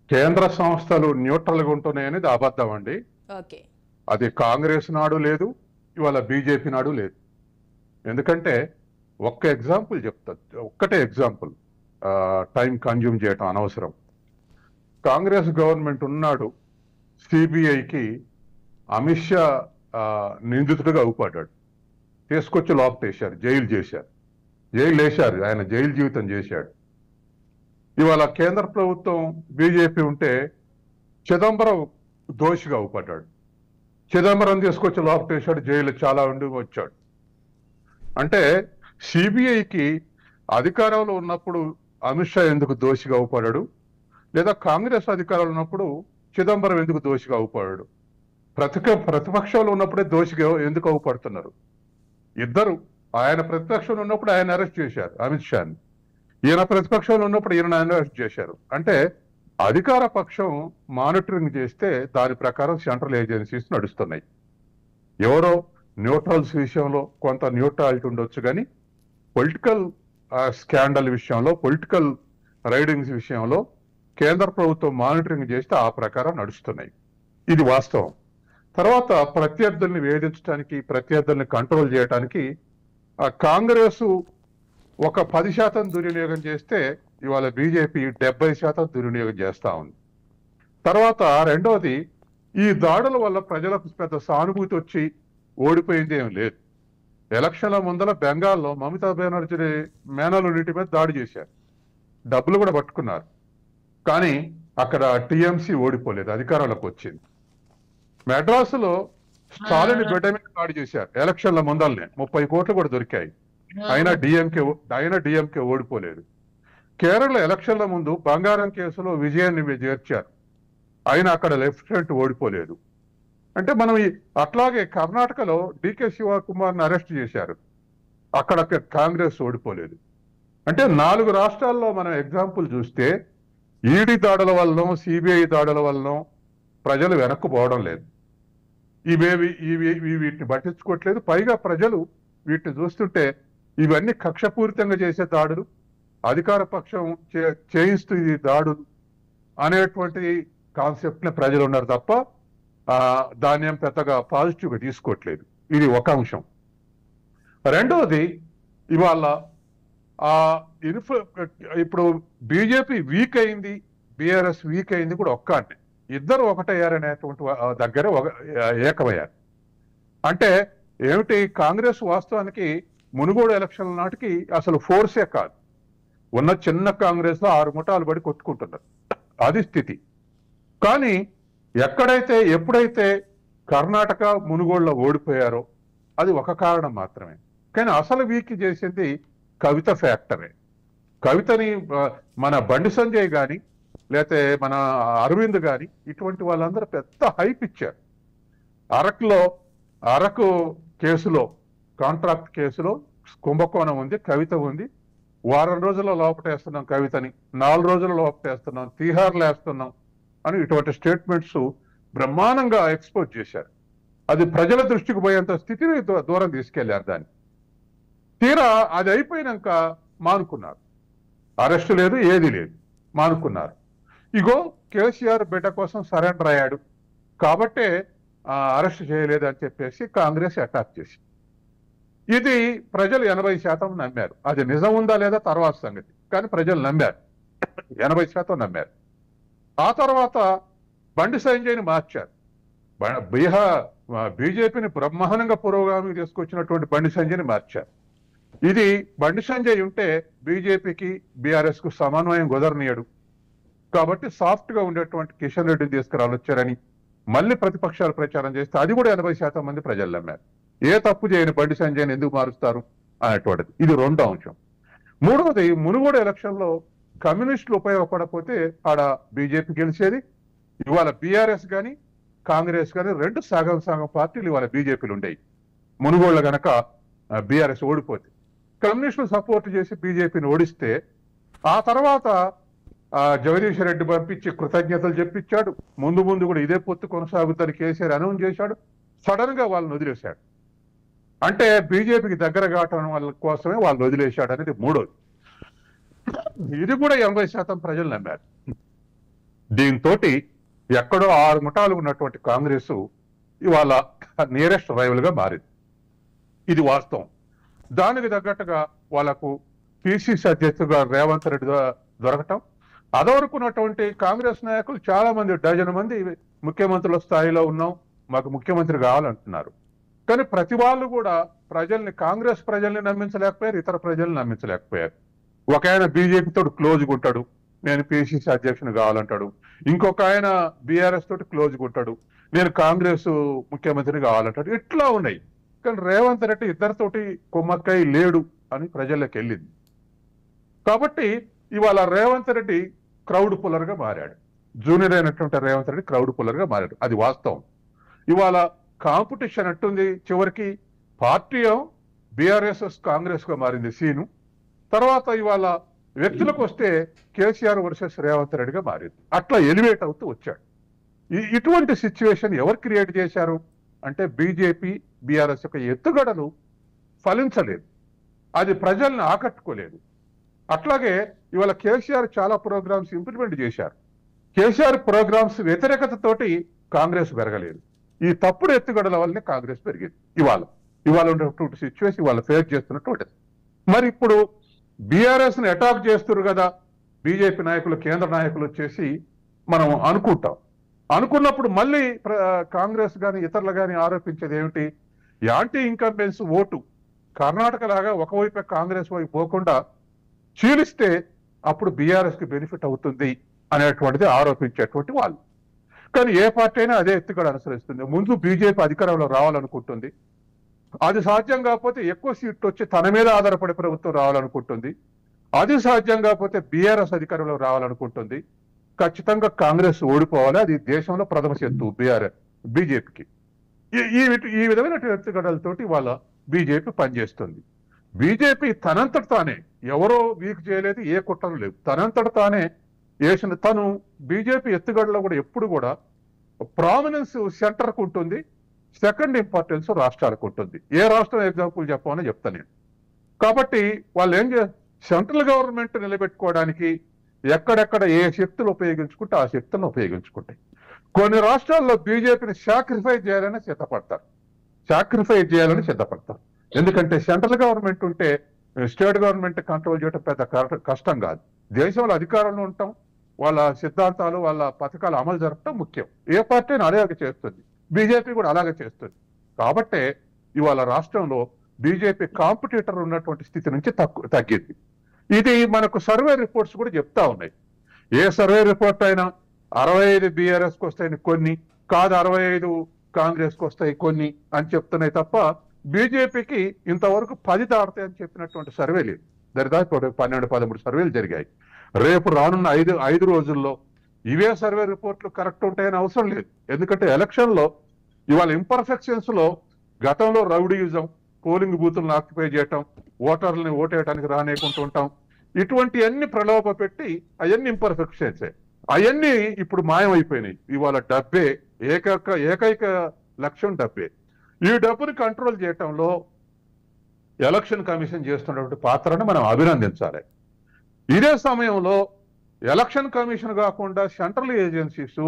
కేంద్ర సంస్థలు న్యూట్రల్ గా ఉంటున్నాయి అనేది అబద్ధం అండి. అది కాంగ్రెస్ నాడు లేదు, ఇవాళ బీజేపీ నాడు లేదు. ఎందుకంటే ఒక్క ఎగ్జాంపుల్ చెప్తా, ఒక్కటే ఎగ్జాంపుల్, టైం కన్జ్యూమ్ చేయటం అనవసరం. కాంగ్రెస్ గవర్నమెంట్ ఉన్నాడు, సిబిఐకి అమిత్ షా నిందితుడిగా అవుపడ్డాడు, తీసుకొచ్చి లోపటేశారు, జైలు వేశారు, ఆయన జైలు జీవితం చేశాడు. ఇవాళ కేంద్ర ప్రభుత్వం బీజేపీ ఉంటే చిదంబరం దోషిగా అవుపడ్డాడు, చిదంబరం తీసుకొచ్చి లోపటేశాడు, జైలు చాలా ఉండి వచ్చాడు. అంటే సిబిఐకి అధికారంలో ఉన్నప్పుడు అమిత్ షా ఎందుకు దోషిగా అవుపడ్డాడు, లేదా కాంగ్రెస్ అధికారంలో ఉన్నప్పుడు చిదంబరం ఎందుకు దోషిగా అవుపడ్డాడు? ప్రతిపక్షంలో ఉన్నప్పుడే దోషిగా ఎందుకు అవుపడుతున్నారు? ఇద్దరు, ఆయన ప్రతిపక్షంలో ఉన్నప్పుడు ఆయన అరెస్ట్ చేశారు అమిత్ షాని, ఈయన ప్రతిపక్షంలో ఉన్నప్పుడు ఈయన అరెస్ట్ చేశారు. అంటే అధికార పక్షం మానిటరింగ్ చేస్తే దాని ప్రకారం సెంట్రల్ ఏజెన్సీస్ నడుస్తున్నాయి. ఎవరో న్యూట్రల్స్ విషయంలో కొంత న్యూట్రాలిటీ ఉండొచ్చు, కానీ పొలిటికల్ స్కాండల్ విషయంలో, పొలిటికల్ రైడింగ్స్ విషయంలో కేంద్ర ప్రభుత్వం మానిటరింగ్ చేస్తే ఆ ప్రకారం నడుస్తున్నాయి. ఇది వాస్తవం. తర్వాత ప్రత్యర్థుల్ని వేధించడానికి, ప్రత్యర్థుల్ని కంట్రోల్ చేయడానికి కాంగ్రెస్ ఒక 10% దుర్వినియోగం చేస్తే ఇవాళ బీజేపీ 70% దుర్వినియోగం చేస్తా ఉంది. తర్వాత రెండోది, ఈ దాడుల వల్ల ప్రజలకు పెద్ద సానుభూతి వచ్చి ఓడిపోయింది ఏం లేదు. ఎలక్షన్ల ముందర బెంగాల్లో మమతా బెనర్జీ మేనలున్నిటి మీద దాడి చేశారు, డబ్బులు కూడా పట్టుకున్నారు, కానీ అక్కడ టీఎంసీ ఓడిపోలేదు, అధికారంలోకి వచ్చింది. మెడ్రాసులో స్టాలిన్ బిడ్డ మీద దాడి చేశారు ఎలక్షన్ల ముందరనే, 30 కోట్లు కూడా దొరికాయి, అయినా డిఎంకే ఓడిపోలేదు. కేరళ ఎలక్షన్ల ముందు బంగారం కేసులో విజయాన్ని చేర్చారు, అయినా అక్కడ లెఫ్టినెంట్ ఓడిపోలేదు. అంటే మనం అట్లాగే కర్ణాటకలో డికే శివకుమార్ని అరెస్ట్ చేశారు, అక్కడ కాంగ్రెస్ ఓడిపోలేదు. అంటే 4 రాష్ట్రాల్లో మనం ఎగ్జాంపుల్ చూస్తే ఈడీ దాడుల వల్ల, సిబిఐ దాడుల వల్ల ప్రజలు వెనక్కుపోవడం లేదు. వీటిని పట్టించుకోవట్లేదు. పైగా ప్రజలు వీటిని చూస్తుంటే ఇవన్నీ కక్షపూరితంగా చేసే దాడులు, అధికార పక్షం చేయిస్తూ ఇది దాడులు అనేటువంటి కాన్సెప్ట్ ని ప్రజలు ఉన్నారు తప్ప దాన్ని ఏం పెద్దగా పాజిటివ్గా తీసుకోవట్లేదు. ఇది ఒక అంశం. రెండవది, ఇవాళ ఇప్పుడు బీజేపీ వీక్ అయింది, బీఆర్ఎస్ వీక్ అయింది కూడా ఒక్కటే. ఇద్దరు ఒకటయ్యారనేటువంటి దగ్గర ఏకమయ్యారు. అంటే ఏమిటి, కాంగ్రెస్ వాస్తవానికి మునుగోడు ఎలక్షన్ల నాటికి అసలు ఫోర్సే కాదు. ఉన్న చిన్న కాంగ్రెస్ లో 6 ముఠాలు పడి కొట్టుకుంటున్నారు, అది స్థితి. కానీ ఎప్పుడైతే కర్ణాటక మునుగోడులో ఓడిపోయారో అది ఒక కారణం మాత్రమే. కానీ అసలు వీక్ చేసింది కవిత ఫ్యాక్టరే. కవితని మన బండి సంజయ్ కానీ లేకపోతే మన అరవింద్ కానీ ఇటువంటి వాళ్ళందరూ పెద్ద హైప్ ఇచ్చారు. అరకు కేసులో, కాంట్రాక్ట్ కేసులో కుంభకోణం ఉంది, కవిత ఉంది. వారం రోజుల్లో లోపటేస్తున్నాం కవితని, 4 రోజుల్లో లోపటేస్తున్నాం, తీహార్లో వేస్తున్నాం అని ఇటువంటి స్టేట్మెంట్స్ బ్రహ్మాండంగా ఎక్స్పోజ్ చేశారు. అది ప్రజల దృష్టికి పోయేంత స్థితిని దూరం తీసుకెళ్లారు దాన్ని. తీరా అది అయిపోయినాక మానుకున్నారు. అరెస్ట్ లేదు, ఏది లేదు, మానుకున్నారు. ఇగో కేసీఆర్ బిడ్డ కోసం సరెండర్ అయ్యాడు కాబట్టే అరెస్ట్ చేయలేదు అని చెప్పేసి కాంగ్రెస్ అటాక్ చేసి, ఇది ప్రజలు 80% నమ్మారు. అది నిజం ఉందా లేదా తర్వాత సంగతి, కానీ ప్రజలు నమ్మారు, 80% నమ్మారు. ఆ తర్వాత బండి సంజయ్ని మార్చారు. బీజేపీని బ్రహ్మాండంగా పురోగామి తీసుకొచ్చినటువంటి బండి సంజయ్ని మార్చారు. ఇది బండి సంజయ్ ఉంటే బీజేపీకి బీఆర్ఎస్ కు సమన్వయం కుదరనీయడు కాబట్టి సాఫ్ట్ గా ఉండేటువంటి కిషన్ రెడ్డిని తీసుకురావచ్చారని మళ్ళీ ప్రతిపక్షాలు ప్రచారం చేస్తే అది కూడా 80% మంది ప్రజలు నమ్మారు. ఏ తప్పు చేయని బండి సంజయ్ని ఎందుకు మారుస్తారు అనేటువంటిది. ఇది రెండో అంశం. మూడవది, మునుగోడు ఎలక్షన్ లో కమ్యూనిస్టులు ఉపయోగపడకపోతే ఆడ బీజేపీ గెలిచేది. ఇవాళ బీఆర్ఎస్ కానీ కాంగ్రెస్ కానీ 2 సగం పార్టీలు ఇవాళ బీజేపీలు ఉండేవి. మునుగోడులో గనక బీఆర్ఎస్ ఓడిపోతే కమ్యూనిస్టులు సపోర్ట్ చేసి బీజేపీని ఓడిస్తే ఆ తర్వాత జగదీష్ రెడ్డి పంపించి కృతజ్ఞతలు చెప్పించాడు. ముందు కూడా ఇదే పొత్తు కొనసాగుతాని కేసీఆర్ అనౌన్స్ చేశాడు. సడన్ గా వాళ్ళని వదిలేశాడు. అంటే బీజేపీకి దగ్గర కావటం వాళ్ళ కోసమే వాళ్ళని వదిలేశాడు అనేది మూడోది. ఇది కూడా 80% ప్రజలు నమ్మారు. దీంతో ఎక్కడో 6 ముఠాలు ఉన్నటువంటి కాంగ్రెస్ ఇవాళ నియరెస్ట్ రైవల్ గా మారింది. ఇది వాస్తవం. దానికి తగ్గట్టుగా వాళ్ళకు పిసిసి అధ్యక్షుడుగా రేవంత్ రెడ్డి దొరకటం, అదవరకున్నటువంటి కాంగ్రెస్ నాయకులు చాలా మంది, డజన్ మంది ముఖ్యమంత్రుల స్థాయిలో ఉన్నాం, మాకు ముఖ్యమంత్రి కావాలంటున్నారు. కానీ ప్రతి వాళ్ళు కూడా కాంగ్రెస్ ప్రజల్ని నమ్మించలేకపోయారు, ఇతర ప్రజల్ని నమ్మించలేకపోయారు. ఒక ఆయన బీజేపీ తోటి క్లోజ్గా ఉంటాడు, నేను పిసిసి అధ్యక్షుని కావాలంటాడు. ఇంకొక ఆయన బీఆర్ఎస్ తోటి క్లోజ్గా ఉంటాడు, నేను కాంగ్రెస్ ముఖ్యమంత్రిని కావాలంటాడు. ఇట్లా ఉన్నాయి. కానీ రేవంత్ రెడ్డి ఇద్దరితోటి కుమ్మక్కై లేడు అని ప్రజల్లోకి వెళ్ళింది. కాబట్టి ఇవాళ రేవంత్ రెడ్డి క్రౌడ్ పుల్లర్ గా మారాడు. జూనియర్ అయినటువంటి రేవంత్ రెడ్డి క్రౌడ్ పుల్లర్ గా మారాడు. అది వాస్తవం. ఇవాళ కాంపిటీషన్ అట్టుంది. చివరికి పార్టీ బీఆర్ఎస్ కాంగ్రెస్ గా మారింది సీను. తర్వాత ఇవాళ వ్యక్తులకు వస్తే కేసీఆర్ వర్సెస్ రేవంత్ రెడ్డిగా మారింది. అట్లా ఎలివేట్ అవుతూ వచ్చాడు. ఇటువంటి సిచ్యువేషన్ ఎవరు క్రియేట్ చేశారు అంటే బీజేపీ బీఆర్ఎస్ యొక్క ఎత్తుగడలు ఫలించలేదు, అది ప్రజల్ని ఆకట్టుకోలేదు. అట్లాగే ఇవాళ కేసీఆర్ చాలా ప్రోగ్రామ్స్ ఇంప్లిమెంట్ చేశారు. కేసీఆర్ ప్రోగ్రామ్స్ వ్యతిరేకతతోటి కాంగ్రెస్ పెరగలేదు. ఈ తప్పుడు ఎత్తుగడల వల్లనే కాంగ్రెస్ పెరిగింది. ఇవాళ ఉన్నటువంటి సిచ్యువేషన్ ఇవాళ ఫేస్ చేస్తున్నటువంటిది. మరి ఇప్పుడు బీఆర్ఎస్ ని అటాక్ చేస్తున్నారు కదా బీజేపీ నాయకులు, కేంద్ర నాయకులు వచ్చేసి మనం అనుకున్నప్పుడు మళ్ళీ కాంగ్రెస్ కానీ ఇతరులు కానీ ఆరోపించేది ఏమిటి, యాంటీ ఇన్కంబెన్స్ ఓటు కర్ణాటక లాగా ఒకవైపు కాంగ్రెస్ వైపు పోకుండా చీలిస్తే అప్పుడు బీఆర్ఎస్ కి బెనిఫిట్ అవుతుంది అనేటువంటిది ఆరోపించేటువంటి వాళ్ళు. కానీ ఏ పార్టీ అయినా అదే ఎత్తుగడ అనుసరిస్తుంది. ముందు బీజేపీ అధికారంలో రావాలనుకుంటుంది, అది సాధ్యం కాకపోతే ఎక్కువ సీట్లు వచ్చి తన మీద ఆధారపడే ప్రభుత్వం రావాలనుకుంటుంది, అది సాధ్యం కాకపోతే బీఆర్ఎస్ అధికారంలో రావాలనుకుంటుంది. ఖచ్చితంగా కాంగ్రెస్ ఓడిపోవాలి, అది దేశంలో ప్రథమ శత్రువు బీజేపీకి. ఈ విధమైన ఎత్తుగడలతోటి వాళ్ళ బీజేపీ పనిచేస్తుంది. బీజేపీ తనంతట తానే, ఎవరో వీక్ చేయలేదు, ఏ కుట్రలు లేవు, తనంతట తానే వేసిన. తను బీజేపీ ఎత్తుగడలో కూడా ఎప్పుడు కూడా ప్రామినెన్స్ సెంటర్కు ఉంటుంది, సెకండ్ ఇంపార్టెన్స్ రాష్ట్రాలకు ఉంటుంది. ఏ రాష్ట్రం ఎగ్జాంపుల్ చెప్పమని చెప్తా నేను. కాబట్టి వాళ్ళు ఏం సెంట్రల్ గవర్నమెంట్ నిలబెట్టుకోవడానికి ఎక్కడెక్కడ ఏ శక్తులు ఉపయోగించుకుంటే ఆ శక్తులను ఉపయోగించుకుంటాయి. కొన్ని రాష్ట్రాల్లో బీజేపీని సాక్రిఫై చేయాలని సిద్ధపడతారు. ఎందుకంటే సెంట్రల్ గవర్నమెంట్ ఉంటే స్టేట్ గవర్నమెంట్ కంట్రోల్ చేయడం పెద్ద కష్టం కాదు. దేశంలో అధికారంలో ఉండటం, వాళ్ళ సిద్ధాంతాలు, వాళ్ళ పథకాలు అమలు జరపడం ముఖ్యం. ఏ పార్టీని అలాగే చేస్తుంది, బీజేపీ కూడా అలాగే చేస్తుంది. కాబట్టే ఇవాళ రాష్ట్రంలో బీజేపీ కాంపిటీటర్ ఉన్నటువంటి స్థితి నుంచి తగ్గింది. ఇది మనకు సర్వే రిపోర్ట్స్ కూడా చెప్తా ఉన్నాయి. ఏ సర్వే రిపోర్ట్ అయినా 65 బీఆర్ఎస్కి వస్తాయని కొన్ని, కాదు 65 కాంగ్రెస్కి వస్తాయి కొన్ని అని చెప్తున్నాయి తప్ప బీజేపీకి ఇంతవరకు 10 దాడతాయని చెప్పినటువంటి సర్వే లేదు. దరిదాపు 12-13 సర్వేలు జరిగాయి. రేపు రానున్న 5 రోజుల్లో ఇవే సర్వే రిపోర్ట్లు కరెక్ట్ ఉంటాయని అవసరం లేదు. ఎందుకంటే ఎలక్షన్లో ఇవాళ ఇంపర్ఫెక్షన్స్ లో గతంలో రౌడీయిజం, పోలింగ్ బూతులను ఆక్యుపై చేయటం, ఓటర్లని ఓటేయడానికి రానేకుంటూ ఉంటాం, ఇటువంటి అన్ని ప్రలోభ పెట్టి అవన్నీ ఇంపర్ఫెక్షన్సే, అవన్నీ ఇప్పుడు మాయమైపోయినాయి. ఇవాళ డబ్బే ఏకైక లక్ష్యం డబ్బే. ఈ డబ్బుని కంట్రోల్ చేయటంలో ఎలక్షన్ కమిషన్ చేస్తున్నటువంటి పాత్రను మనం అభినందించాలి. ఇదే సమయంలో ఎలక్షన్ కమిషన్ కాకుండా సెంట్రల్ ఏజెన్సీస్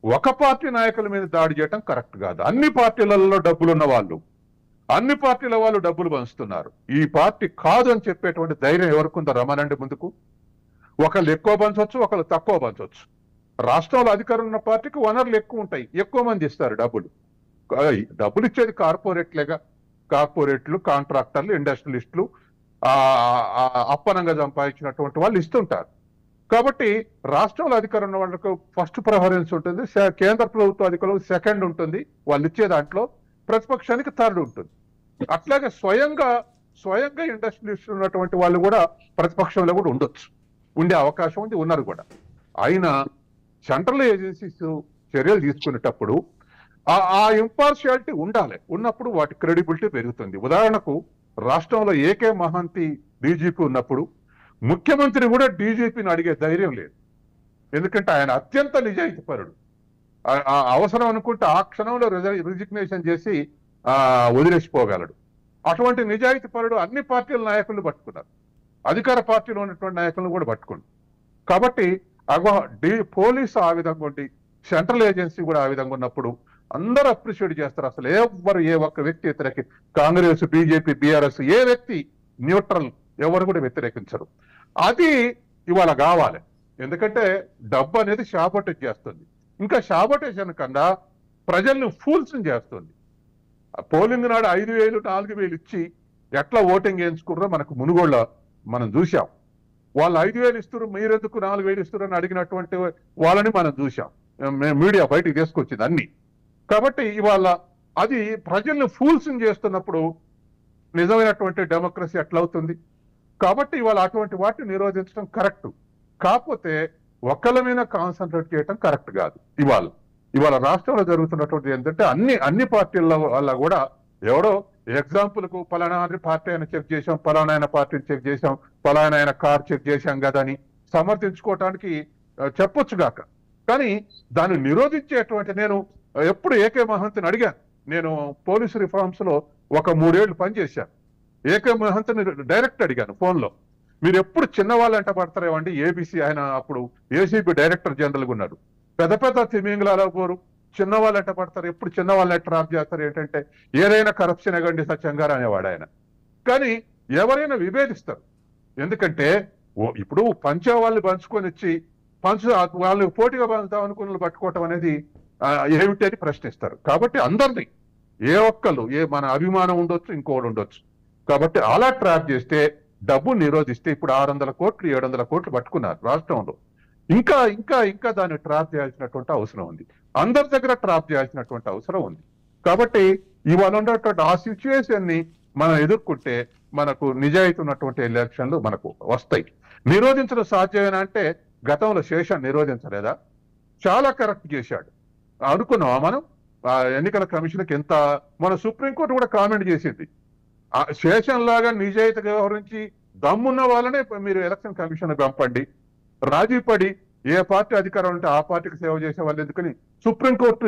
ఒక పార్టీ నాయకుల మీద దాడి చేయటం కరెక్ట్ కాదు. అన్ని పార్టీలలో డబ్బులున్న వాళ్ళు, అన్ని పార్టీల వాళ్ళు డబ్బులు పంచుతున్నారు. ఈ పార్టీ కాదు అని చెప్పేటువంటి ధైర్యం ఎవరికుందో రమ్మనండి ముందుకు. ఒకళ్ళు ఎక్కువ పంచవచ్చు, ఒకళ్ళు తక్కువ పంచవచ్చు. రాష్ట్రంలో అధికారం ఉన్న పార్టీకి వనరులు ఎక్కువ ఉంటాయి, ఎక్కువ మంది ఇస్తారు డబ్బులు. డబ్బులు ఇచ్చేది కార్పొరేట్లు, కాంట్రాక్టర్లు, ఇండస్ట్రియలిస్టులు, అప్పనంగా సంపాదించినటువంటి వాళ్ళు ఇస్తుంటారు. కాబట్టి రాష్ట్రంలో అధికారం ఉన్న వాళ్ళకు ఫస్ట్ ప్రిఫరెన్స్ ఉంటుంది, కేంద్ర ప్రభుత్వ అధికారులకు సెకండ్ ఉంటుంది, వాళ్ళు ఇచ్చే దాంట్లో ప్రతిపక్షానికి థర్డ్ ఉంటుంది. అట్లాగే స్వయంగా ఇండస్ట్రియలిస్టులు ఉన్నటువంటి వాళ్ళు కూడా ప్రతిపక్షంలో కూడా ఉండే అవకాశం ఉంది, ఉన్నారు కూడా. అయినా సెంట్రల్ ఏజెన్సీస్ చర్యలు తీసుకునేటప్పుడు ఆ ఇంపార్షియాలిటీ ఉండాలి. ఉన్నప్పుడు వాటి క్రెడిబిలిటీ పెరుగుతుంది. ఉదాహరణకు రాష్ట్రంలో ఏకే మహాంతి డీజీపీ ఉన్నప్పుడు ముఖ్యమంత్రి కూడా డీజీపీని అడిగే ధైర్యం లేదు. ఎందుకంటే ఆయన అత్యంత నిజాయితీపరుడు. అవసరం అనుకుంటే ఆ క్షణంలో రిజిగ్నేషన్ చేసి వదిలేసిపోగలడు. అటువంటి నిజాయితీపరుడు అన్ని పార్టీల నాయకులను పట్టుకున్నారు, అధికార పార్టీలో ఉన్నటువంటి నాయకులను కూడా పట్టుకున్నారు. కాబట్టి పోలీసు ఆ విధంగా ఉండి సెంట్రల్ ఏజెన్సీ కూడా ఆ విధంగా ఉన్నప్పుడు అందరూ అప్రిషియేట్ చేస్తారు. అసలు ఏ ఒక్క వ్యక్తి వ్యతిరేకి, కాంగ్రెస్, బీజేపీ, బీఆర్ఎస్ ఏ వ్యక్తి న్యూట్రల్ ఎవరు కూడా వ్యతిరేకించరు. అది ఇవాళ కావాలి. ఎందుకంటే డబ్బు అనేది షాబోటేజ్ చేస్తుంది. ఇంకా షాబోటేషన్ కన్నా ప్రజల్ని ఫూల్స్ చేస్తుంది. పోలింగ్ నాడు 5,000, 4,000 ఇచ్చి ఎట్లా ఓటింగ్ వేయించుకున్నారో మనకు మునుగోళ్ళ మనం చూసాం. వాళ్ళు 5,000 ఇస్తున్నారు, మీరెందుకు 4,000 ఇస్తున్నారు అని అడిగినటువంటి వాళ్ళని మనం చూసాం. మీడియా బయటకు తీసుకొచ్చింది అన్ని. కాబట్టి ఇవాళ అది ప్రజల్ని ఫూల్స్ చేస్తున్నప్పుడు నిజమైనటువంటి డెమోక్రసీ ఎట్లా అవుతుంది? కాబట్టి ఇవాళ అటువంటి వాటిని నిరోధించడం కరెక్ట్. కాకపోతే ఒక్కళ్ళ మీద కాన్సన్ట్రేట్ చేయడం కరెక్ట్ కాదు. ఇవాళ రాష్ట్రంలో జరుగుతున్నటువంటి ఏంటంటే అన్ని పార్టీల వల్ల కూడా ఎవడో ఎగ్జాంపుల్కు పలానా పార్టీ అయినా చెక్ చేసాం, పలానా పార్టీని చెక్ చేసాం, పలానా కార్ చెక్ చేశాం కదా అని సమర్థించుకోవటానికి చెప్పొచ్చు గాక. కానీ దాన్ని నిరోధించేటువంటి నేను ఎప్పుడు ఏకే మహంతిని అడిగాను. నేను పోలీసు రిఫార్మ్స్ లో ఒక 3 ఏళ్లు పనిచేశాను. ఏకే మహంతిని డైరెక్ట్ అడిగాను ఫోన్లో, మీరు ఎప్పుడు చిన్నవాళ్ళు ఎంట పడతారేమండి? ఏబీసీ ఆయన అప్పుడు ఏసీబీ డైరెక్టర్ జనరల్గా ఉన్నాడు. పెద్ద తిమింగలాల పోరు, చిన్నవాళ్ళు ఎంట పడతారు, ఎప్పుడు చిన్నవాళ్ళని ట్రాప్ చేస్తారు ఏంటంటే ఏదైనా కరప్షన్ ఎగండి సత్యంగారు అనేవాడు ఆయన. కానీ ఎవరైనా విభేదిస్తారు. ఎందుకంటే ఇప్పుడు పంచే వాళ్ళని పంచుకొని వచ్చి వాళ్ళని పోటీగా పంచుతాం అనుకున్న పట్టుకోవటం అనేది ఏమిటి అని ప్రశ్నిస్తారు. కాబట్టి అందరినీ మన అభిమానం ఉండొచ్చు, ఇంకోటి ఉండొచ్చు. కాబట్టి అలా ట్రాప్ చేస్తే, డబ్బు నిరోధిస్తే ఇప్పుడు 600 కోట్లు 700 కోట్లు పట్టుకున్నారు రాష్ట్రంలో. ఇంకా దాన్ని ట్రాప్ చేయాల్సినటువంటి అవసరం ఉంది. అందరి దగ్గర ట్రాప్ చేయాల్సినటువంటి అవసరం ఉంది. కాబట్టి ఇవాళ ఉన్నటువంటి ఆ సిచ్యువేషన్ ని మనం ఎదుర్కొంటే మనకు నిజాయితీ ఉన్నటువంటి ఎలక్షన్లు మనకు వస్తాయి. నిరోధించడం సాధ్యమేనా అంటే గతంలో శేషం నిరోధించలేదా? చాలా కరెక్ట్ చేశాడు అనుకున్నావా మనం? ఎన్నికల కమిషన్కి ఎంత మన సుప్రీంకోర్టు కూడా కామెంట్ చేసింది. శేషంలాగా నిజాయితీగా వ్యవహరించి దమ్మున్న వాళ్ళనే మీరు ఎలక్షన్ కమిషన్ పంపండి. రాజీ పడి ఏ పార్టీ అధికారం ఉంటే ఆ పార్టీకి సేవ చేసే వాళ్ళు ఎందుకని సుప్రీంకోర్టు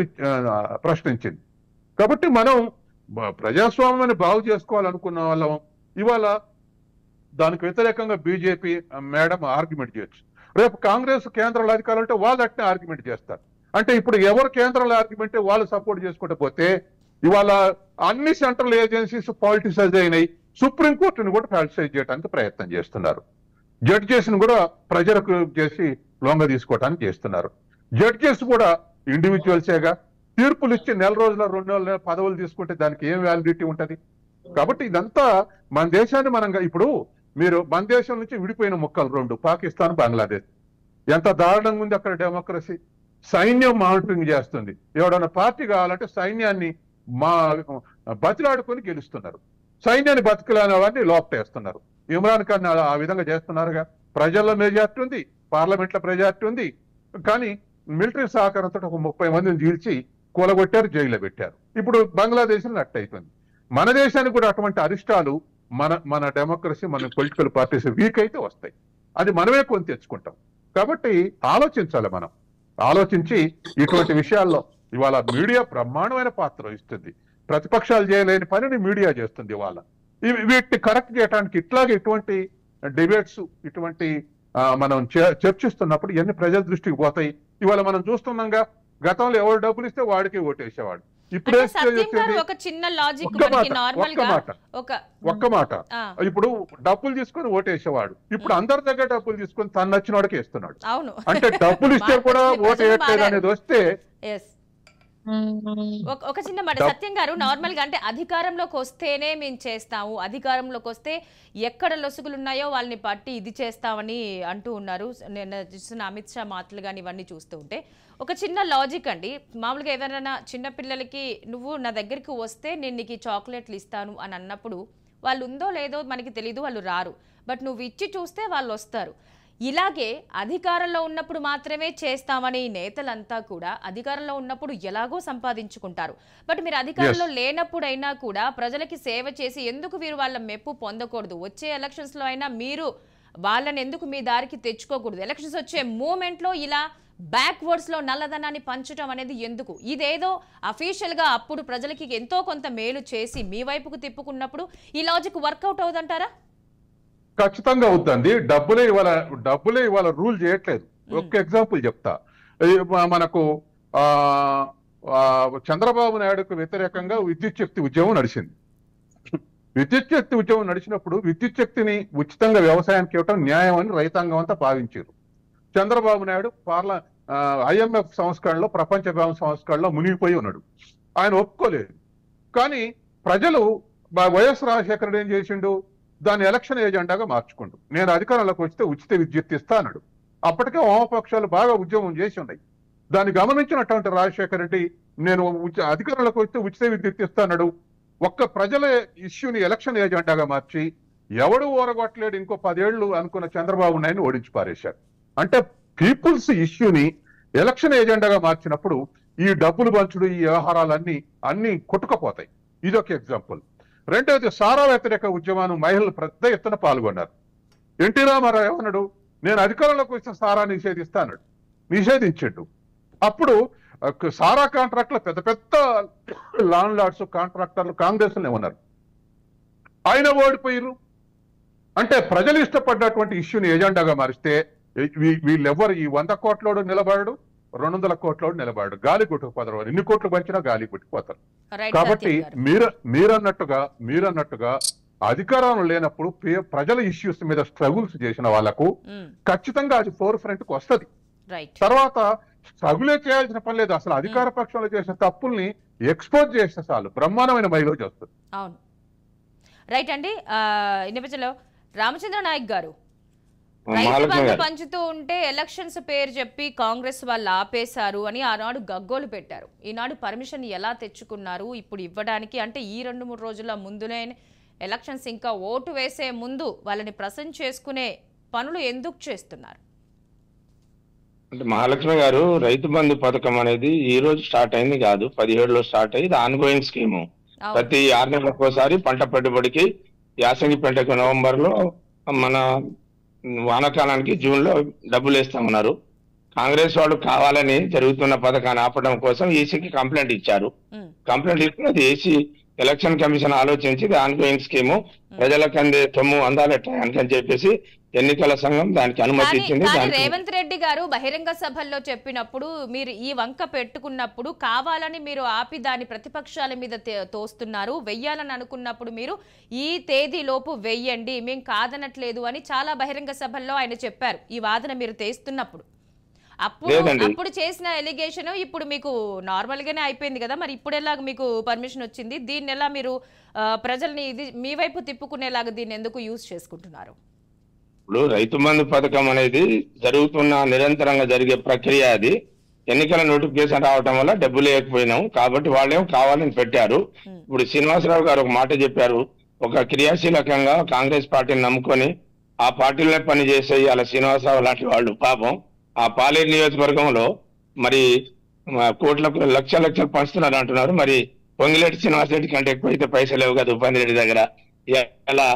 ప్రశ్నించింది. కాబట్టి మనం ప్రజాస్వామ్యాన్ని బాగు చేసుకోవాలనుకున్న వాళ్ళం ఇవాళ దానికి వ్యతిరేకంగా బీజేపీ మేడం ఆర్గ్యుమెంట్ చేయొచ్చు. రేపు కాంగ్రెస్ కేంద్రంలో అధికారులు అంటే వాళ్ళు అట్నే ఆర్గ్యుమెంట్ చేస్తారు. అంటే ఇప్పుడు ఎవరు కేంద్రంలో ఆర్గ్యుమెంట్ వాళ్ళు సపోర్ట్ చేసుకుంటూ పోతే ఇవాళ అన్ని సెంట్రల్ ఏజెన్సీస్ పాలిటిసైజ్ అయినాయి. సుప్రీంకోర్టును కూడా పాలిటిసైజ్ చేయడానికి ప్రయత్నం చేస్తున్నారు. జడ్జెస్ ను కూడా ప్రజలకు చేసి లొంగ తీసుకోవడానికి చేస్తున్నారు. జడ్జెస్ కూడా ఇండివిజువల్సేగా తీర్పులు ఇచ్చి నెల రోజుల 2 నెలల పదవులు తీసుకుంటే దానికి ఏం వ్యాలిడిటీ ఉంటది? కాబట్టి ఇదంతా మన దేశాన్ని మనం ఇప్పుడు మీరు మన దేశం నుంచి విడిపోయిన ముక్కలు 2 పాకిస్తాన్ బంగ్లాదేశ్ ఎంత దారుణంగా ఉంది అక్కడ డెమోక్రసీ. సైన్యం మానిటరింగ్ చేస్తుంది. ఎవడన్నా పార్టీ కావాలంటే సైన్యాన్ని బతిలాడుకొని గెలుస్తున్నారు. సైన్యాన్ని బతికలేని వారిని లోపటేస్తున్నారు. ఇమ్రాన్ ఖాన్ ఆ విధంగా చేస్తున్నారుగా. ప్రజల్లో మెజార్టీ ఉంది, పార్లమెంట్ లో మెజార్టీ ఉంది, కానీ మిలిటరీ సహకారంతో ఒక 30 మందిని చీల్చి కూలగొట్టారు, జైల్లో పెట్టారు. ఇప్పుడు బంగ్లాదేశ్ నట్టు అయిపోయింది. మన దేశానికి కూడా అటువంటి అరిష్టాలు మన డెమోక్రసీ మన పొలిటికల్ పార్టీస్ వీక్ అయితే వస్తాయి. అది మనమే కొని తెచ్చుకుంటాం. కాబట్టి ఆలోచించాలి. మనం ఆలోచించి ఇటువంటి విషయాల్లో ఇవాళ మీడియా బ్రహ్మాండమైన పాత్ర ఇస్తుంది. ప్రతిపక్షాలు చేయలేని పనిని మీడియా చేస్తుంది. ఇవాళ వీటిని కరెక్ట్ చేయడానికి ఇటువంటి డిబేట్స్ ఇటువంటి మనం చర్చిస్తున్నప్పుడు ఎన్ని ప్రజల దృష్టికి పోతాయి. ఇవాళ మనం చూస్తున్నాంగా, గతంలో ఎవరు డబ్బులు ఇస్తే వాడికి ఓటేసేవాడు. ఇప్పుడు ఒక చిన్న లాజిక్ ఒక్క మాట ఇప్పుడు డబ్బులు తీసుకొని ఓటేసేవాడు ఇప్పుడు అందరి దగ్గర డబ్బులు తీసుకొని తను నచ్చిన వాడికి వేస్తున్నాడు. అంటే డబ్బులు ఇస్తే కూడా ఓటు వేయట్లేదు అనేది వస్తే ఒక చిన్న మాట సత్యం గారు, నార్మల్ గా అంటే అధికారంలోకి వస్తేనే మేము చేస్తాము, అధికారంలోకి వస్తే ఎక్కడ లొసుగులు ఉన్నాయో వాళ్ళని పట్టి ఇది చేస్తామని అంటూ ఉన్నారు. నేను చూసిన అమిత్ షా మాటలు కానీ ఇవన్నీ చూస్తూ ఉంటే ఒక చిన్న లాజిక్ అండి. మామూలుగా ఏదైనా చిన్న పిల్లలకి నువ్వు నా దగ్గరికి వస్తే నేను నీకు చాక్లెట్లు ఇస్తాను అని అన్నప్పుడు వాళ్ళు ఉందో లేదో మనకి తెలీదు, వాళ్ళు రారు. బట్ నువ్వు ఇచ్చి చూస్తే వాళ్ళు వస్తారు. ఇలాగే అధికారంలో ఉన్నప్పుడు మాత్రమే చేస్తామని నేతలంతా కూడా అధికారంలో ఉన్నప్పుడు ఎలాగో సంపాదించుకుంటారు. బట్ మీరు అధికారంలో లేనప్పుడైనా కూడా ప్రజలకి సేవ చేసి ఎందుకు వీరు వాళ్ళ మెప్పు పొందకూడదు? వచ్చే ఎలక్షన్స్ లో అయినా మీరు వాళ్ళని ఎందుకు మీ దారికి తెచ్చుకోకూడదు? ఎలక్షన్స్ వచ్చే మూమెంట్ లో ఇలా బ్యాక్వర్డ్స్ లో నల్లధనాన్ని పంచడం అనేది ఎందుకు? ఇదేదో అఫీషియల్ గా అప్పుడు ప్రజలకి ఎంతో కొంత మేలు చేసి మీ వైపుకు తిప్పుకున్నప్పుడు ఈ లాజిక్ వర్కౌట్ అవుదంటారా? ఖచ్చితంగా అవుతుంది. డబ్బులే ఇవాళ రూల్ చేయట్లేదు. ఒక్క ఎగ్జాంపుల్ చెప్తా. మనకు చంద్రబాబు నాయుడుకు వ్యతిరేకంగా విద్యుత్ శక్తి ఉద్యమం నడిచింది. విద్యుత్ శక్తి ఉద్యమం నడిచినప్పుడు విద్యుత్ శక్తిని ఉచితంగా వ్యవసాయానికి ఇవ్వటం న్యాయం అని రైతాంగం అంతా భావించారు. చంద్రబాబు నాయుడు IMF సంస్కరణలో, ప్రపంచ బ్యాంక్ సంస్కరణలో మునిగిపోయి ఉన్నాడు. ఆయన ఒప్పుకోలేదు. కానీ ప్రజలు వైఎస్ రాజశేఖర ఏం చేసిండు? దాన్ని ఎలక్షన్ ఏజెండాగా మార్చుకుంటూ నేను అధికారంలోకి వస్తే ఉచిత విద్యుత్ ఇస్తానడు. అప్పటికే వామపక్షాలు బాగా ఉద్యమం చేసి ఉన్నాయి. దాన్ని గమనించినటువంటి రాజశేఖర రెడ్డి నేను అధికారంలోకి వస్తే ఉచిత విద్యుత్ ఇస్తానడు. ఒక్క ప్రజల ఇష్యూని ఎలక్షన్ ఏజెండాగా మార్చి ఎవడు ఓరగొట్టలేడు ఇంకో 10 ఏళ్లు అనుకున్న చంద్రబాబు నాయుడుని ఓడించి పారేశారు. అంటే పీపుల్స్ ఇష్యూని ఎలక్షన్ ఏజెండాగా మార్చినప్పుడు ఈ డబ్బులు పంచుడు, ఈ వ్యవహారాలన్నీ కొట్టుకుపోతాయి. ఇదొక ఎగ్జాంపుల్. రెండవది, సారా వ్యతిరేక ఉద్యమాన్ని మహిళలు పెద్ద ఎత్తున పాల్గొన్నారు. ఎన్టీ రామారావు ఏమన్నాడు? నేను అధికారంలోకి వచ్చిన సారా నిషేధించాడు. అప్పుడు సారా కాంట్రాక్టులు పెద్ద పెద్ద లాండ్ లార్డ్స్, కాంట్రాక్టర్లు కాంగ్రెస్ ఉన్నారు. ఆయన ఓడిపోయారు. అంటే ప్రజలు ఇష్టపడ్డటువంటి ఇష్యూని ఏజెండాగా మారిస్తే వీళ్ళెవ్వరు ఈ 100 కోట్లోడు నిలబడడు, 200 కోట్లోడు నిలబడడు. గాలి కొట్టుకుపోతారు. ఎన్ని కోట్లు పంచినా గాలి కొట్టుకుపోతారు. కాబట్టి మీరన్నట్టుగా అధికారం లేనప్పుడు ప్రజల ఇష్యూస్ మీద స్ట్రగుల్స్ చేసిన వాళ్ళకు ఖచ్చితంగా అది ఫోర్ ఫ్రంట్ కు వస్తుంది. తర్వాత స్ట్రగులే చేయాల్సిన పని లేదు. అసలు అధికార పక్షంలో చేసిన తప్పుల్ని ఎక్స్పోజ్ చేస్తే చాలు, బ్రహ్మాండమైన మైలేజ్ వస్తుంది. అవును, రైట్ అండి. రామచంద్ర నాయక్ గారు, రైతు బంధు పంచుతూ ఉంటే ఎలక్షన్స్ పేరు చెప్పి కాంగ్రెస్ వాళ్ళు ఆపేశారు అని ఆనాడు గగ్గోలు పెట్టారు. ఈనాడు పర్మిషన్ ఎలా తెచ్చుకున్నారు ఇప్పుడు ఇవ్వడానికి? అంటే ఈ 2-3 రోజుల ముందునే ఎలక్షన్స్, ఇంకా ఓటు వేసే ముందు వాళ్ళని ప్రసన్న చేసుకునే పనులు ఎందుకు చేస్తున్నారు? అంటే మహాలక్ష్మి గారు, రైతు బంధు పథకం అనేది ఈ రోజు స్టార్ట్ అయింది కాదు, 17లో స్టార్ట్ అయ్యి ఆన్ గోయింగ్ స్కీము. ప్రతి 6 నెలలకోసారి పంట పెట్టుబడికి యాసంగి పంటకు నవంబర్ లో, మన వానాకాలానికి జూన్ లో డబ్బులు వేస్తా ఉన్నారు. కాంగ్రెస్ వాళ్ళు కావాలని జరుగుతున్న పథకాన్ని ఆపడం కోసం ఈసీకి కంప్లైంట్ ఇచ్చారు. కంప్లైంట్ ఇస్తే అది ఏసీ ఎలక్షన్ కమిషన్ ఆలోచించి ఆన్గోయింగ్ స్కీము ప్రజలకు అందే సొమ్ము అందాలని చెప్పేసి ఎన్నికల సంఘం దానికి అనుమతి ఇచ్చింది. రేవంత్ రెడ్డి గారు బహిరంగ సభల్లో చెప్పినప్పుడు మీరు ఈ వంక పెట్టుకున్నప్పుడు కావాలని మీరు ఆపి దాని ప్రతిపక్షాల మీద తోస్తున్నారు, వెయ్యాలని అనుకున్నప్పుడు మీరు ఈ తేదీలోపు వెయ్యండి, మేము కాదనట్లేదు అని చాలా బహిరంగ సభల్లో ఆయన చెప్పారు. ఈ వాదన మీరు తెస్తున్నప్పుడు అప్పుడు చేసిన ఎలిగేషన్ ఇప్పుడు మీకు నార్మల్ గానే అయిపోయింది కదా, మరి ఇప్పుడు ఎలా మీకు పర్మిషన్ వచ్చింది? దీన్ని ఎలా మీరు ప్రజల్ని ఇది మీ వైపు తిప్పుకునేలాగా దీన్ని ఎందుకు యూజ్ చేసుకుంటున్నారు? ఇప్పుడు రైతు బంధు పథకం అనేది జరుగుతున్న నిరంతరంగా జరిగే ప్రక్రియ. అది ఎన్నికల నోటిఫికేషన్ రావటం వల్ల డబ్బులు లేకపోయినాం కాబట్టి వాళ్ళేమో కావాలని పెట్టారు. ఇప్పుడు శ్రీనివాసరావు గారు ఒక మాట చెప్పారు, ఒక క్రియాశీలకంగా కాంగ్రెస్ పార్టీని నమ్ముకొని ఆ పార్టీలోనే పనిచేసే అలా శ్రీనివాసరావు లాంటి వాళ్ళు పాపం ఆ పాలేరు నియోజకవర్గంలో మరి కోట్లకు లక్షలు పంచుతున్నారు అంటున్నారు. మరి పొంగిలేటి శ్రీనివాసరెడ్డి కంటే ఎక్కువైతే పైసలు లేవు కదా ఉపేంద్ర రెడ్డి దగ్గర. ఇలా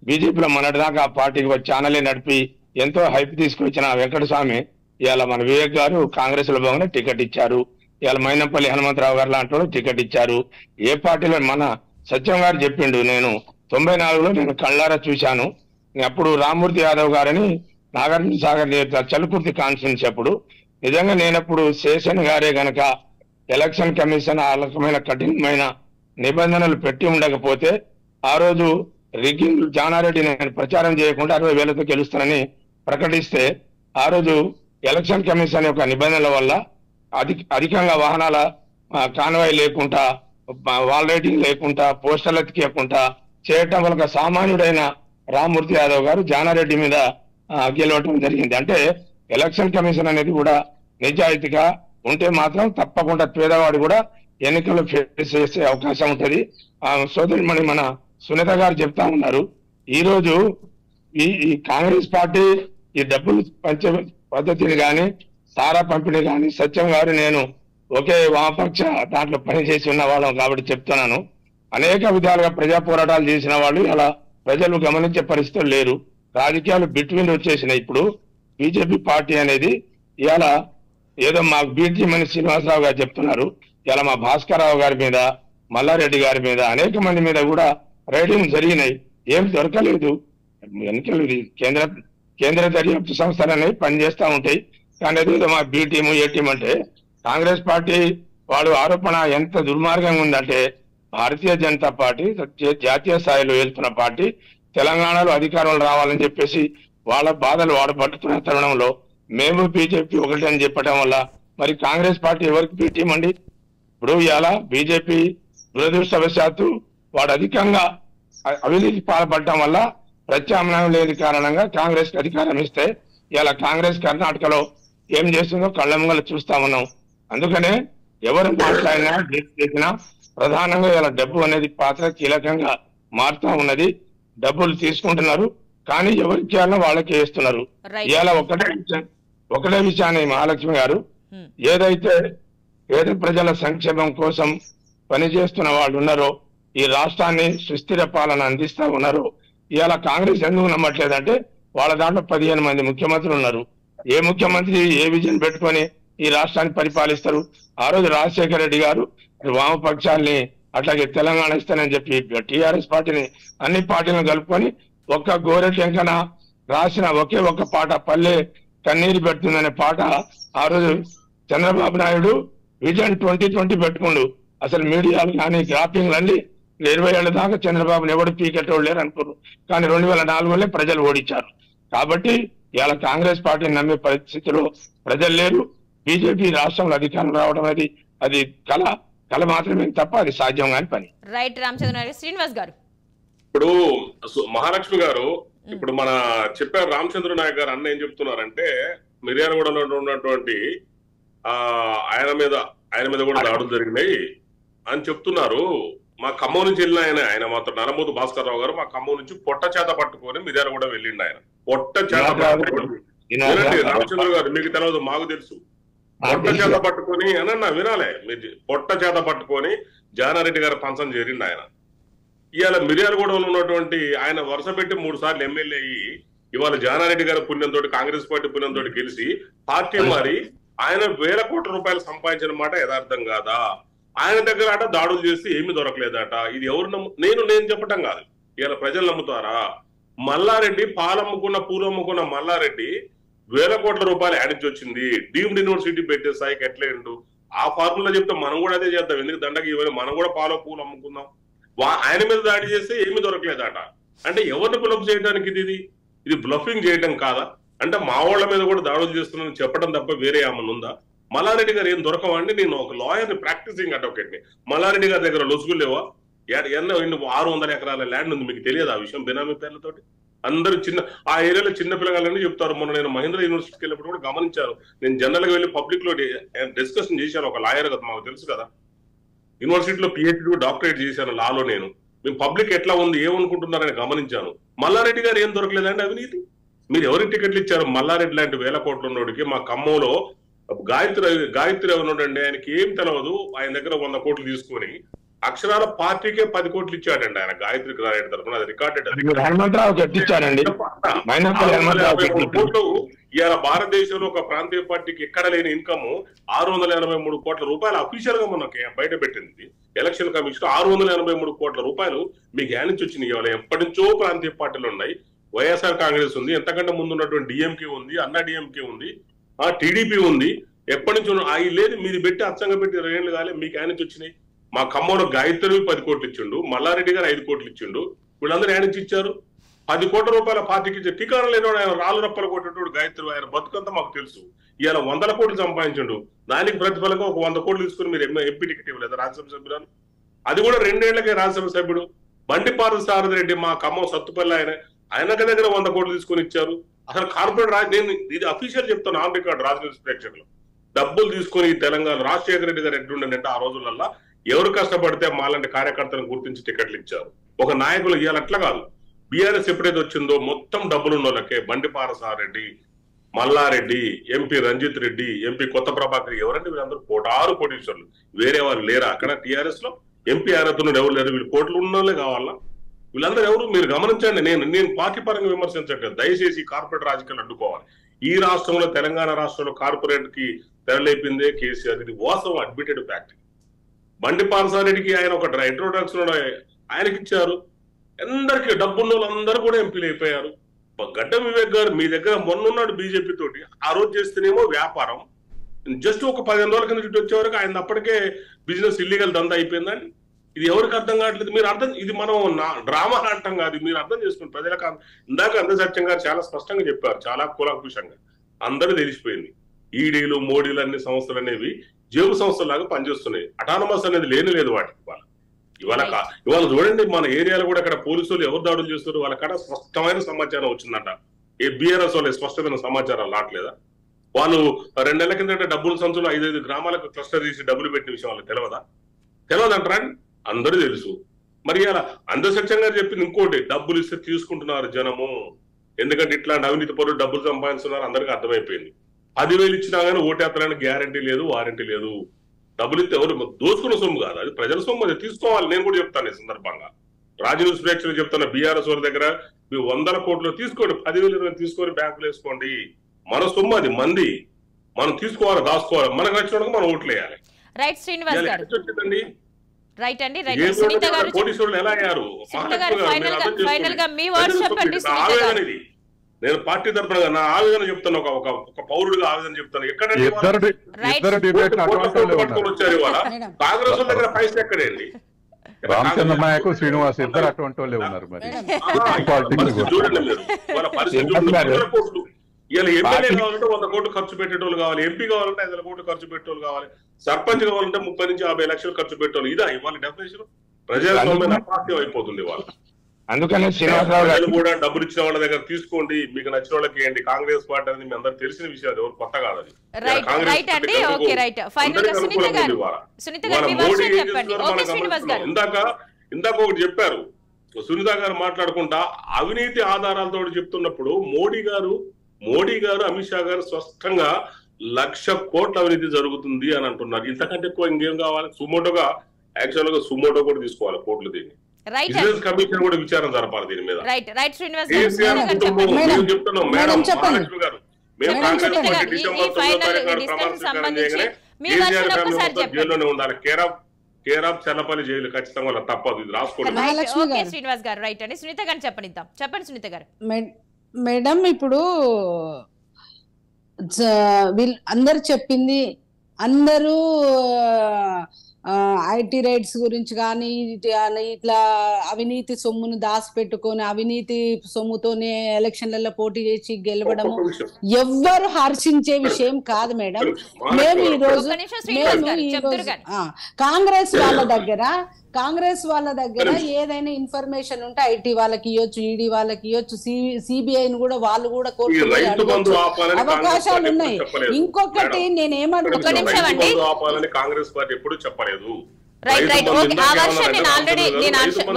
బీజేపీలో మొన్నటిదాకా ఆ పార్టీకి వచ్చి ఛానలే నడిపి ఎంతో హైప్ తీసుకొచ్చిన వెంకటస్వామి ఇవాళ మన వివేక్ గారు కాంగ్రెస్ లో భాగంగా టికెట్ ఇచ్చారు. ఇవాళ మైనంపల్లి హనుమంతరావు గారు లాంటి వాళ్ళు టికెట్ ఇచ్చారు. ఏ పార్టీలో మన సత్యం గారు చెప్పిండు, నేను 94లో నేను కళ్ళారా చూశాను. అప్పుడు రామ్మూర్తి యాదవ్ గారని నాగార్జున సాగర్ చలుకుర్తి కాన్ఫరెన్స్ అప్పుడు నిజంగా నేనప్పుడు శేషన్ గారే గనక ఎలక్షన్ కమిషన్ ఆ రకమైన కఠినమైన నిబంధనలు పెట్టి ఉండకపోతే ఆ రోజు రిగ్గింగ్ జానారెడ్డి నేను ప్రచారం చేయకుండా 60,000తో గెలుస్తానని ప్రకటిస్తే ఆ రోజు ఎలక్షన్ కమిషన్ యొక్క నిబంధనల వల్ల అధికంగా వాహనాల కాన్వాయ్ లేకుండా, వాల్ రైటింగ్ లేకుండా, పోస్టర్లు ఎత్తికేయకుండా చేయటం వల్ల సామాన్యుడైన రామ్మూర్తి యాదవ్ గారు జానారెడ్డి మీద గెలవటం జరిగింది. అంటే ఎలక్షన్ కమిషన్ అనేది కూడా నిజాయితీగా ఉంటే మాత్రం తప్పకుండా పేదవాడు కూడా ఎన్నికల్లో ఫేస్ చేసే అవకాశం ఉంటది. సోదరిమణి మన సునీత గారు చెప్తా ఉన్నారు, ఈ రోజు ఈ కాంగ్రెస్ పార్టీ ఈ డబ్బులు పంచే పద్ధతిని కానీ సారా పంపిణీ కానీ సత్యం గారు నేను ఒకే వామపక్ష దాంట్లో పనిచేసి ఉన్న వాళ్ళం కాబట్టి చెప్తున్నాను. అనేక విధాలుగా ప్రజా పోరాటాలు చేసిన వాళ్ళు అలా ప్రజలు గమనించే పరిస్థితులు లేరు. రాజకీయాలు బిట్వీన్ వచ్చేసినాయి. ఇప్పుడు బీజేపీ పార్టీ అనేది ఇవాళ ఏదో మాకు బీజేపీ శ్రీనివాసరావు గారు చెప్తున్నారు, ఇలా మా భాస్కర్ రావు గారి మీద, మల్లారెడ్డి గారి మీద, అనేక మంది మీద కూడా రైడింగ్ జరిగినాయి. ఏం దొరకలేదు. ఎన్నికలు కేంద్ర దర్యాప్తు సంస్థలు అనేవి పనిచేస్తూ ఉంటాయి. కానీ ఏదో మా బి టీము ఏ టీం అంటే కాంగ్రెస్ పార్టీ వాడు ఆరోపణ ఎంత దుర్మార్గంగా ఉందంటే భారతీయ జనతా పార్టీ జాతీయ స్థాయిలో వెళ్తున్న పార్టీ తెలంగాణలో అధికారంలో రావాలని చెప్పేసి వాళ్ళ బాధలు వాడబడుతున్న తరుణంలో మేము బీజేపీ ఒకటి అని చెప్పడం వల్ల మరి కాంగ్రెస్ పార్టీ ఎవరికి పీటీం అండి? ఇప్పుడు ఇవాళ బీజేపీ దురదృష్టవశాత్తు వాడు అధికంగా అవినీతి పాల్పడటం వల్ల ప్రత్యామ్నాయం లేని కారణంగా కాంగ్రెస్ కి అధికారం ఇస్తే ఇలా కాంగ్రెస్ కర్ణాటకలో ఏం చేస్తుందో కళ్ళ ముంగల చూస్తా ఉన్నాం. అందుకనే ఎవరు మాట్లాడినా చేసినా ప్రధానంగా ఇలా డబ్బు అనేది పాత్ర కీలకంగా మారుతా ఉన్నది. డబ్బులు తీసుకుంటున్నారు కానీ ఎవరికి చేయాలో వాళ్ళకి వేస్తున్నారు. ఇవాళ ఒకటే విషయాన్ని మహాలక్ష్మి గారు ఏదైతే పేద ప్రజల సంక్షేమం కోసం పనిచేస్తున్న వాళ్ళు ఉన్నారో, ఈ రాష్ట్రాన్ని సుస్థిర పాలన అందిస్తా ఉన్నారో, ఇవాళ కాంగ్రెస్ ఎందుకు నమ్మట్లేదంటే వాళ్ళ దాంట్లో 15 మంది ముఖ్యమంత్రులు ఉన్నారు. ఏ ముఖ్యమంత్రి ఏ విజన్ పెట్టుకొని ఈ రాష్ట్రాన్ని పరిపాలిస్తారు? ఆ రోజు రాజశేఖర రెడ్డి గారు వామపక్షాల్ని అట్లాగే తెలంగాణ ఇస్తానని చెప్పి టిఆర్ఎస్ పార్టీని అన్ని పార్టీలను కలుపుకొని ఒక్క గోరెట్ వెంకన రాసిన ఒకే ఒక్క పాట పల్లె కన్నీరు పెడుతుందనే పాట ఆ రోజు చంద్రబాబు నాయుడు విజన్ 2020 పెట్టుకుండు. అసలు మీడియాలు కానీ గ్రాఫింగ్లు అన్ని 20 ఏళ్ల దాకా చంద్రబాబుని ఎవడు పీకెట్టోళ్ళు లేరు అనుకున్నారు. కానీ 2004లో ప్రజలు ఓడించారు. కాబట్టి ఇవాళ కాంగ్రెస్ పార్టీని నమ్మే పరిస్థితిలో ప్రజలు లేరు. బీజేపీ రాష్ట్రంలో అధికారం రావడం అనేది అది కళ మాత్రమే తప్ప అది సాధ్యం కాని పని. రైట్ రామచంద్ర శ్రీనివాస్ గారు, ఇప్పుడు మహాలక్ష్మి గారు ఇప్పుడు మన చెప్పారు రామచంద్ర నాయక్ గారు అన్న ఏం చెప్తున్నారంటే మిర్యాలగూడలో ఉన్నటువంటి ఆయన మీద కూడా దాడులు జరిగినాయి అని చెప్తున్నారు. మా ఖమ్మం నుంచి వెళ్ళిన ఆయన మాత్రం నరమూతు భాస్కర్ రావు గారు మా ఖమ్మం నుంచి పొట్ట చేత పట్టుకొని మిర్యాలగూడ వెళ్ళిండు. ఆయన పొట్ట చేత పట్టుకొని రామచంద్ర గారు మీకు తెలియదు మాకు తెలుసు. పొట్ట చేత పట్టుకొని అన్న వినాలే, మీరు పొట్ట చేత పట్టుకొని జానారెడ్డి గారు పంచం చేరిండు ఆయన. ఇవాళ మిర్యాలగూడలో ఉన్నటువంటి ఆయన వరుస పెట్టి 3 సార్లు ఎమ్మెల్యే అయ్యి ఇవాళ జానారెడ్డి గారి పుణ్యంతో కాంగ్రెస్ పార్టీ పుణ్యంతో గెలిచి పార్టీ మారి ఆయన వేల కోట్ల రూపాయలు సంపాదించిన మాట యథార్థం కాదా? ఆయన దగ్గర అట దాడులు చేసి ఏమి దొరకలేదట. ఇది ఎవరు నేను చెప్పటం కాదు, ఇవాళ ప్రజలు నమ్ముతారా? మల్లారెడ్డి పాలమ్ముకున్న పూలమ్ముకున్న మల్లారెడ్డి వేల కోట్ల రూపాయలు యాడించి వచ్చింది. డీమ్డ్ యూనివర్సిటీ పెట్టే స్థాయికి ఎట్లేండు? ఆ ఫార్ములా చెప్తే మనం కూడా అదే చేద్దాం. ఎందుకు దండకి ఇవ్వాలి, మనం కూడా పాలో పూలు అమ్ముకుందాం. ఆయన మీద దాడి చేస్తే ఏమి దొరకలేదట. అంటే ఎవరిని బ్లఫ్ చేయడానికి ఇది బ్లఫింగ్ చేయడం కాదా? అంటే మా వాళ్ళ మీద కూడా దాడులు చేస్తున్నానని చెప్పడం తప్ప వేరే ఏమన్నా ఉందా? మల్లారెడ్డి గారు ఏం దొరకవండి. నేను ఒక లాయర్ని ప్రాక్టీసింగ్ అడ్వకేట్ని. మల్లారెడ్డి గారి దగ్గర లొసుగులు లేవా? 600 ఎకరాల ల్యాండ్ ఉంది, మీకు తెలియదు ఆ విషయం? బినామీ పేర్లతోటి అందరూ ఆ ఏరియాలో చిన్న పిల్లగాళ్ళని చెప్తారు. మొన్న నేను మహేంద్ర యూనివర్సిటీకి వెళ్ళినప్పుడు కూడా గమనించాను. నేను జనరల్ గా వెళ్ళి పబ్లిక్ లో డిస్కషన్ చేశాను. ఒక లాయర్ కదా, మాకు తెలుసు కదా, యూనివర్సిటీలో పిహెచ్డి డాక్టరేట్ చేశాను లాలో. మేము పబ్లిక్ ఎట్లా ఉంది ఏమనుకుంటున్నారని గమనించాను. మల్లారెడ్డి గారు ఏం దొరకలేదండి అవినీతి? మీరు ఎవరికి టికెట్లు ఇచ్చారు? మల్లారెడ్డి లాంటి వేల కోట్ల ఉన్నోడికి మా ఖమ్మంలో గాయత్రి ఎవరున్నాడండి, ఆయనకి ఏం తెలియదు. ఆయన దగ్గర 100 కోట్లు తీసుకుని అక్షరాల పార్టీకే 10 కోట్లు ఇచ్చాడండి ఆయన గాయత్రికి రాయడం తరఫున. అది రికార్డెడ్. ఇవాళ భారతదేశంలో ఒక ప్రాంతీయ పార్టీకి ఎక్కడ లేని ఇన్కమ్ 683 కోట్ల రూపాయలు అఫీషియల్ గా మనకి బయట పెట్టింది ఎలక్షన్ కమిషన్. 683 కోట్ల రూపాయలు మీకు యాడ్ నుంచి వచ్చినాయి. ఇవాళ ఎప్పటి నుంచో ప్రాంతీయ పార్టీలు ఉన్నాయి. వైఎస్ఆర్ కాంగ్రెస్ ఉంది, ఎంతకంటే ముందు ఉన్నటువంటి డిఎంకే ఉంది, అన్నా డిఎంకే ఉంది, టీడీపీ ఉంది. ఎప్పటి నుంచి అవి లేదు. మీరు పెట్టి అచ్చంగా పెట్టి 2 ఏళ్ళు కాలే, మీకు యాడ్ నుంచి వచ్చినాయి. మా ఖమ్మంలో గాయత్రి 10 కోట్లు ఇచ్చిండు, మల్లారెడ్డి గారు 5 కోట్లు ఇచ్చిండు. వీళ్ళందరూ యాడ్ నుంచి ఇచ్చారు. 10 కోట్ల రూపాయల పార్టీకి ఇచ్చే టీకారం లేనివాడు ఆయన రాళ్ళు రప్పలు కొట్టేటోడు గాయత్రి. ఆయన బతుకంతా మాకు తెలుసు. ఇవాళ 100 కోట్లు సంపాదించండు. దానికి ప్రతిఫలంగా ఒక 100 కోట్లు తీసుకుని మీరు ఎంపీ టికెట్ ఇవ్వలేదు రాజ్యసభ సభ్యులను. అది కూడా 2 ఏళ్లకే రాజ్యసభ సభ్యుడు. బండిపార్ల సారథిరెడ్డి మా ఖమ్మం సత్తుపల్లి ఆయన దగ్గర 100 కోట్లు తీసుకొని ఇచ్చారు. అసలు కార్పొరేట్ నేను ఇది అఫీషియల్ చెప్తాను, ఆన్ రికార్డ్ రాజకీయ ప్రేక్షకులు. డబ్బులు తీసుకొని తెలంగాణ రాజశేఖర రెడ్డి గారు ఎట్లుండంటే ఆ రోజులల్లో ఎవరు కష్టపడితే మాలాంటి కార్యకర్తలను గుర్తించి టికెట్లు ఇచ్చారు. ఒక నాయకులు ఇవాళ అట్లా కాదు. బీఆర్ఎస్ ఎప్పుడైతే వచ్చిందో మొత్తం డబ్బులున్న వాళ్ళకే బండిపార సారెడ్డి, మల్లారెడ్డి, ఎంపీ రంజిత్ రెడ్డి, ఎంపీ కొత్త ప్రభాకర్, ఎవరంటే వీళ్ళందరూ కోటీశ్వరులు. వేరే వాళ్ళు లేరా అక్కడ? టీఆర్ఎస్ లో ఎంపీ అర్హతను ఎవరు లేరు. వీళ్ళు కోట్లు ఉన్న వాళ్ళే కావాలా? వీళ్ళందరూ ఎవరు? మీరు గమనించండి. నేను పార్టీ పరంగా విమర్శించట్లేదు. దయచేసి కార్పొరేట్ రాజకీయాలు అడ్డుకోవాలి. ఈ రాష్ట్రంలో తెలంగాణ రాష్ట్రంలో కార్పొరేట్ కి తెరలేపిందే కేసీఆర్. ఇది వాస్తవం, అడ్మిటెడ్ ఫ్యాక్ట్. బండిపాల సారెడ్డికి ఆయన ఒక ఇంట్రోడక్షన్ ఆయనకి ఇచ్చారు. అందరికి డబ్బున్న వాళ్ళందరూ కూడా ఎంపీలు అయిపోయారు. గడ్డం వివేక్ గారు మీ దగ్గర మొన్నున్నాడు బీజేపీ తోటి. ఆ రోజు చేస్తేనేమో వ్యాపారం. జస్ట్ ఒక 15 రోజుల కింద చుట్టూ వచ్చేవరకు ఆయన అప్పటికే బిజినెస్ ఇల్లీగల్ దందా అయిపోయిందండి. ఇది ఎవరికి అర్థం కావట్లేదు. మీరు ఇది మనం డ్రామా అంటాం కాదు, మీరు అర్థం చేసుకుని ప్రజలకు. ఇందాక అందసత్యం గారు చాలా స్పష్టంగా చెప్పారు, చాలా కూలంకుషంగా. అందరూ తెలిసిపోయింది. ఈడీలు మోడీలు అన్ని సంస్థలు అనేవి జేబు సంస్థలాగా పనిచేస్తున్నాయి. అటానమస్ అనేది లేదు వాటికి. ఇవాళ చూడండి, మన ఏరియాలో కూడా అక్కడ పోలీసులు ఎవరు దాడులు చేస్తారు, వాళ్ళ కాడ స్పష్టమైన సమాచారం వచ్చిందంట. ఏ బీఆర్ఎస్ వాళ్ళ స్పష్టమైన సమాచారం రావట్లేదా? వాళ్ళు 2 నెలల కింద డబ్బుల సంచులు 5-5 గ్రామాలకు క్లస్టర్ చేసి డబ్బులు పెట్టిన విషయం వాళ్ళకి తెలియదంటారా? అందరూ తెలుసు. మరి అలా అందసత్యం గారు చెప్పింది ఇంకోటి, డబ్బులు ఇస్తే తీసుకుంటున్నారు జనము. ఎందుకంటే ఇట్లాంటి అవినీతి పరులు డబ్బులు సంపాదిస్తున్నారు, అందరికీ అర్థమైపోయింది. 10,000 ఇచ్చినా కానీ ఓటేత్తడానికి గ్యారంటీ లేదు, వారంటీ లేదు. డబ్బులు ఇస్తే ఎవరు దోచుకున్న సొమ్ము కాదు, అది ప్రజల సొమ్ము, అది తీసుకోవాలి. నేను కూడా చెప్తాను ఈ సందర్భంగా, రాజనీతి ప్రేక్షకులు చెప్తాను. బీఆర్ఎస్ వారి దగ్గర మీరు 100 కోట్లు తీసుకోండి, 10,000 తీసుకొని బ్యాంకులు వేసుకోండి. మన సొమ్ము, అది మంది, మనం తీసుకోవాలి, దాచుకోవాలి. మనకు నచ్చినట్టు మనం ఓట్లు వేయాలి. రైట్ శ్రీనివాస్ గారు. రైట్ అండి, రైట్. సునీత గారు కోటీశ్వరులు ఎలా అయ్యారు? ఫైనల్ గా మీ వర్డ్స్ చెప్పండి. నేను పార్టీ తరఫున నా ఆవేదన చెప్తాను, ఒక పౌరుడిగా ఆవేదన చెప్తాను. ఎక్కడ వచ్చారు ఇవాళ కాంగ్రెస్ దగ్గర పైసలు ఎక్కడండి? రామచంద్ర నాయకు శ్రీనివాస్ ఇద్దరు అటువంటి వాళ్ళే ఉన్నారు. మరి చూడండి మీరు వాళ్ళ పరిస్థితి. ఇలా ఎమ్మెల్యే కావాలంటే 100 కోట్లు ఖర్చు పెట్టేటోళ్ళు కావాలి, ఎంపీ కావాలంటే 500 కోట్లు ఖర్చు పెట్టేవాళ్ళు కావాలి, సర్పంచ్ కావాలంటే 30 నుంచి 50 లక్షలు ఖర్చు పెట్టేవాళ్ళు. ఇదా ఇవాళ డెఫినేషన్? ప్రజాస్వామ్యం అపార్థ్యం అయిపోతుంది ఇవాళ. అందుకనే ప్రజలు కూడా డబ్బులు ఇచ్చిన వాళ్ళ దగ్గర తీసుకోండి, మీకు నచ్చిన వాళ్ళకి ఏంటి. కాంగ్రెస్ పార్టీ అనేది మీ అందరికి తెలిసిన విషయం, అది ఎవరు కొత్త కాదు. అది ఇందాక ఒకటి చెప్పారు సునీత గారు మాట్లాడుకుంటా, అవినీతి ఆధారాలతో చెప్తున్నప్పుడు మోడీ గారు అమిత్ షా గారు స్పష్టంగా 1,00,000 కోట్ల అవినీతి జరుగుతుంది అని అంటున్నారు. ఇంతకంటే ఎక్కువ ఇంకేం కావాలి? సుమోటోగా యాక్చువల్ గా సుమోటో కూడా తీసుకోవాలి కోర్టులు దీన్ని. బిజినెస్ కమిషన్ కూడా విచారణ జరపాలి దీని మీద. కేసీఆర్ కుటుంబం మేము చెప్తున్నాం మేడం మహాలక్ష్మి గారు, మేము కాంగ్రెస్ పార్టీ డిసెంబర్ 9వ తారీఖు ప్రమాణ స్వీకారం చేయగానే కేసీఆర్ ఫ్యామిలీ మొత్తం జైల్లోనే ఉండాలి. కేర్ ఆఫ్ చెల్లపల్లి జైలు ఖచ్చితంగా వాళ్ళ తప్పదు. ఇది రాసుకోండి. శ్రీనివాస్ గారు రైట్ అండి. సునీత గారిని చెప్పండి సునీత గారు. మేడం ఇప్పుడు వీళ్ళు అందరు చెప్పింది, అందరూ ఐటీ రైట్స్ గురించి కానీ ఇట్లా అవినీతి సొమ్మును దాచిపెట్టుకొని అవినీతి సొమ్ముతోనే ఎలక్షన్లలో పోటీ చేసి గెలవడము ఎవ్వరు హర్షించే విషయం కాదు మేడం. మేము ఈ రోజు కాంగ్రెస్ వాళ్ళ దగ్గర ఏదైనా ఇన్ఫర్మేషన్ ఉంటే ఐటీ వాళ్ళకి ఇవ్వచ్చు, ఈడీ వాళ్ళకి ఇవ్వచ్చు, సిబిఐని కూడా వాళ్ళు కూడా కోర్టు అవకాశాలు ఉన్నాయి. ఇంకొకటి నేనేమంటున్నాను, కాంగ్రెస్ పార్టీ ఎప్పుడు చెప్పలేదు.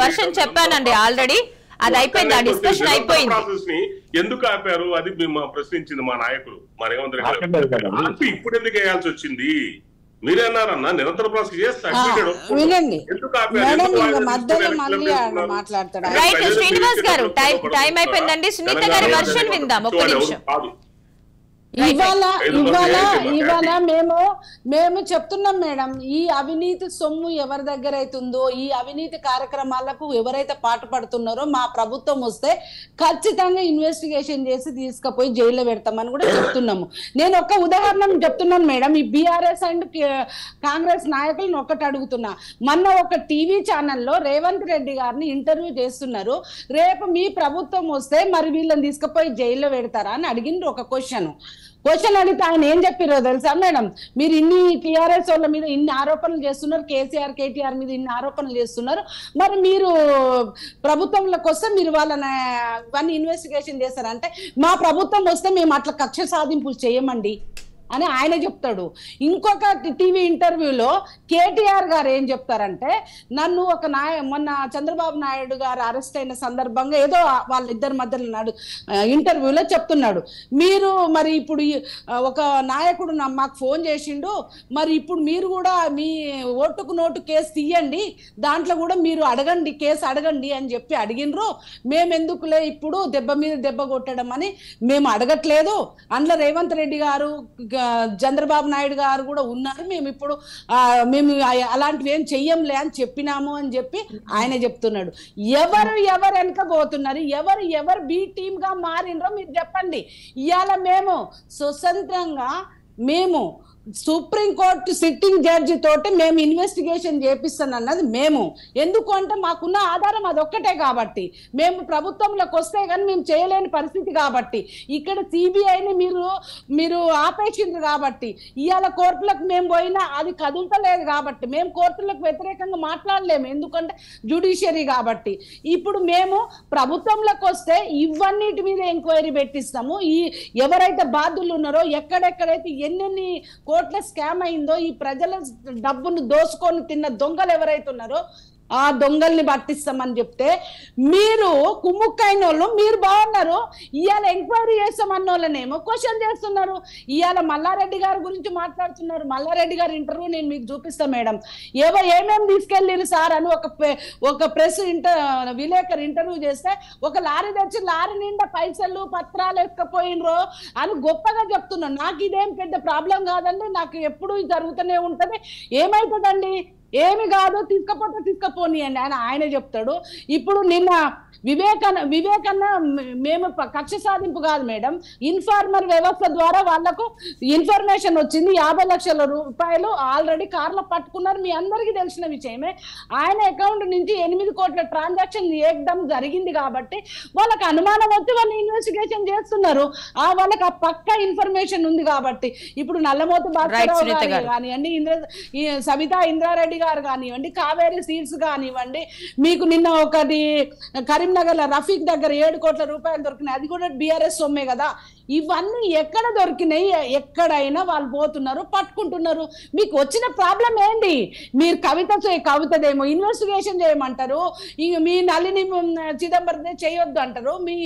వర్షన్ చెప్పానండి ఆల్రెడీ, అది అయిపోయింది, ఆ డిస్కషన్ అయిపోయింది. ఎందుకు ఆపారు అది ప్రశ్నించింది మా నాయకులు, మా రేవంత్ రెడ్డి. ఇప్పుడు ఎందుకు వేయాల్సి వచ్చింది? మీరే అన్నారన్నా నిరంతర ప్రాసెస్ చేస్తా. శ్రీనివాస్ గారు టైం అయిపోయిందండి. సునీత గారి వర్షన్ విందాం ఒక్క నిమిషం. ఇవాళ మేము చెప్తున్నాం మేడం, ఈ అవినీతి సొమ్ము ఎవరి దగ్గర అవుతుందో, ఈ అవినీతి కార్యక్రమాలకు ఎవరైతే పాటుపడుతున్నారో మా ప్రభుత్వం వస్తే ఖచ్చితంగా ఇన్వెస్టిగేషన్ చేసి తీసుకుపోయి జైల్లో పెడతామని కూడా చెప్తున్నాము. నేను ఒక ఉదాహరణ చెప్తున్నాను మేడం. ఈ బీఆర్ఎస్ అండ్ కాంగ్రెస్ నాయకులను ఒక్కటి అడుగుతున్నా. మొన్న ఒక టీవీ ఛానల్లో రేవంత్ రెడ్డి గారిని ఇంటర్వ్యూ చేస్తున్నారు. రేపు మీ ప్రభుత్వం వస్తే మరి వీళ్ళని తీసుకుపోయి జైల్లో పెడతారా అని అడిగిండ్రు. ఒక క్వశ్చన్ అడిగితే ఆయన ఏం చెప్పారో తెలుసా మేడం? మీరు ఇన్ని టీఆర్ఎస్ వాళ్ళ మీద ఇన్ని ఆరోపణలు చేస్తున్నారు, కేసీఆర్ కేటీఆర్ మీద ఇన్ని ఆరోపణలు చేస్తున్నారు, మరి మీరు ప్రభుత్వంలోకి వస్తే మీరు వాళ్ళని ఇవన్నీ ఇన్వెస్టిగేషన్ చేస్తారంటే మా ప్రభుత్వం వస్తే మేము అట్లా కక్ష సాధింపులు చేయమండి అని ఆయన చెప్తాడు. ఇంకొక టీవీ ఇంటర్వ్యూలో కేటీఆర్ గారు ఏం చెప్తారంటే, నన్ను ఒక మొన్న చంద్రబాబు నాయుడు గారు అరెస్ట్ అయిన సందర్భంగా ఏదో వాళ్ళిద్దరి మధ్యలో ఇంటర్వ్యూలో చెప్తున్నాడు, మీరు మరి ఇప్పుడు ఒక నాయకుడు మాకు ఫోన్ చేసిండు, మరి ఇప్పుడు మీరు కూడా మీ ఓటుకు నోటు కేసు తీయండి, దాంట్లో కూడా మీరు అడగండి, కేసు అడగండి అని చెప్పి అడిగినరు. మేమెందుకులే ఇప్పుడు దెబ్బ మీద దెబ్బ కొట్టడం అని మేము అడగట్లేదు. అందులో రేవంత్ రెడ్డి గారు చంద్రబాబు నాయుడు గారు కూడా ఉన్నారు, మేము అలాంటివి ఏం చెయ్యంలే అని చెప్పినాము అని చెప్పి ఆయన చెప్తున్నాడు. ఎవరు వెనక పోతున్నారు, ఎవరు బి టీమ్ గా మారినరో మీరు చెప్పండి. ఇవాళ మేము స్వతంత్రంగా మేము సుప్రీంకోర్టు సిట్టింగ్ జడ్జి తోటి మేము ఇన్వెస్టిగేషన్ చేపిస్తానన్నది మేము. ఎందుకు అంటే మాకున్న ఆధారం అదొక్కటే కాబట్టి, మేము ప్రభుత్వంలోకి వస్తే కానీ మేము చేయలేని పరిస్థితి కాబట్టి, ఇక్కడ సిబిఐని మీరు ఆపేసిండ్రు కాబట్టి, ఇవాళ కోర్టులకు మేము పోయినా అది కదులుతలేదు కాబట్టి మేము కోర్టులకు వ్యతిరేకంగా మాట్లాడలేము, ఎందుకంటే జ్యుడిషియరీ కాబట్టి. ఇప్పుడు మేము ప్రభుత్వంలోకి వస్తే ఇవన్నిటి మీద ఎంక్వైరీ పెట్టిస్తాము. ఎవరైతే బాధ్యులు ఉన్నారో, ఎక్కడెక్కడైతే ఎన్నెన్ని కోట్ల స్కామ్ అయిందో, ఈ ప్రజల డబ్బును దోసుకొని తిన్న దొంగలు ఎవరైతే ఉన్నారో ఆ దొంగల్ని పట్టిస్తామని చెప్తే మీరు కుమ్ముక్కైన వాళ్ళు మీరు బాగున్నారు. ఇవాళ ఎంక్వైరీ చేస్తామన్న వాళ్ళనేమో క్వశ్చన్ చేస్తున్నారు. ఇవాళ మల్లారెడ్డి గారి గురించి మాట్లాడుతున్నారు. మల్లారెడ్డి గారి ఇంటర్వ్యూ నేను మీకు చూపిస్తాను మేడం. ఏమేమి తీసుకెళ్ళిరు సార్ అని ఒక ప్రెస్ విలేకరు ఇంటర్వ్యూ చేస్తే, ఒక లారీ తెచ్చి లారీ నిండా పైసలు పత్రాలు ఎక్కపోయినరో అని గొప్పగా చెప్తున్నాను. నాకు ఇదేం పెద్ద ప్రాబ్లం కాదండి, నాకు ఎప్పుడు జరుగుతూనే ఉంటది, ఏమైతుందండి, ఏమి కాదు, తీసుకపోని అని ఆయన చెప్తాడు. ఇప్పుడు నిన్న వివేకన్న మేము కక్ష సాధింపు కాదు మేడం, ఇన్ఫార్మర్ వ్యవస్థ ద్వారా వాళ్లకు ఇన్ఫర్మేషన్ వచ్చింది, 50 లక్షల రూపాయలు ఆల్రెడీ కార్లో పట్టుకున్నారు, మీ అందరికీ తెలిసిన విషయమే. ఆయన అకౌంట్ నుంచి 8 కోట్ల ట్రాన్సాక్షన్ ఏకదం జరిగింది కాబట్టి వాళ్ళకి అనుమానం వచ్చి వాళ్ళు ఇన్వెస్టిగేషన్ చేస్తున్నారు. వాళ్ళకి ఆ పక్క ఇన్ఫర్మేషన్ ఉంది కాబట్టి ఇప్పుడు నల్లమోతు బాగా కానివ్వండి, సవితా ఇంద్రారెడ్డి గారు కానివ్వండి, కావేరీ సీడ్స్ కానివ్వండి, మీకు నిన్న ఒకటి కరీంనగర్ లో రఫీక్ దగ్గర 7 కోట్ల రూపాయలు దొరికినాయి, అది కూడా బీఆర్ఎస్ సొమ్మే కదా. ఇవన్నీ ఎక్కడ దొరికినాయి? ఎక్కడైనా వాళ్ళు పోతున్నారు, పట్టుకుంటున్నారు. మీకు వచ్చిన ప్రాబ్లం ఏంటి? మీరు కవితదేమో ఇన్వెస్టిగేషన్ చేయమంటారు, మీ నళిని చిదంబరం చేయొద్దు అంటారు, మీ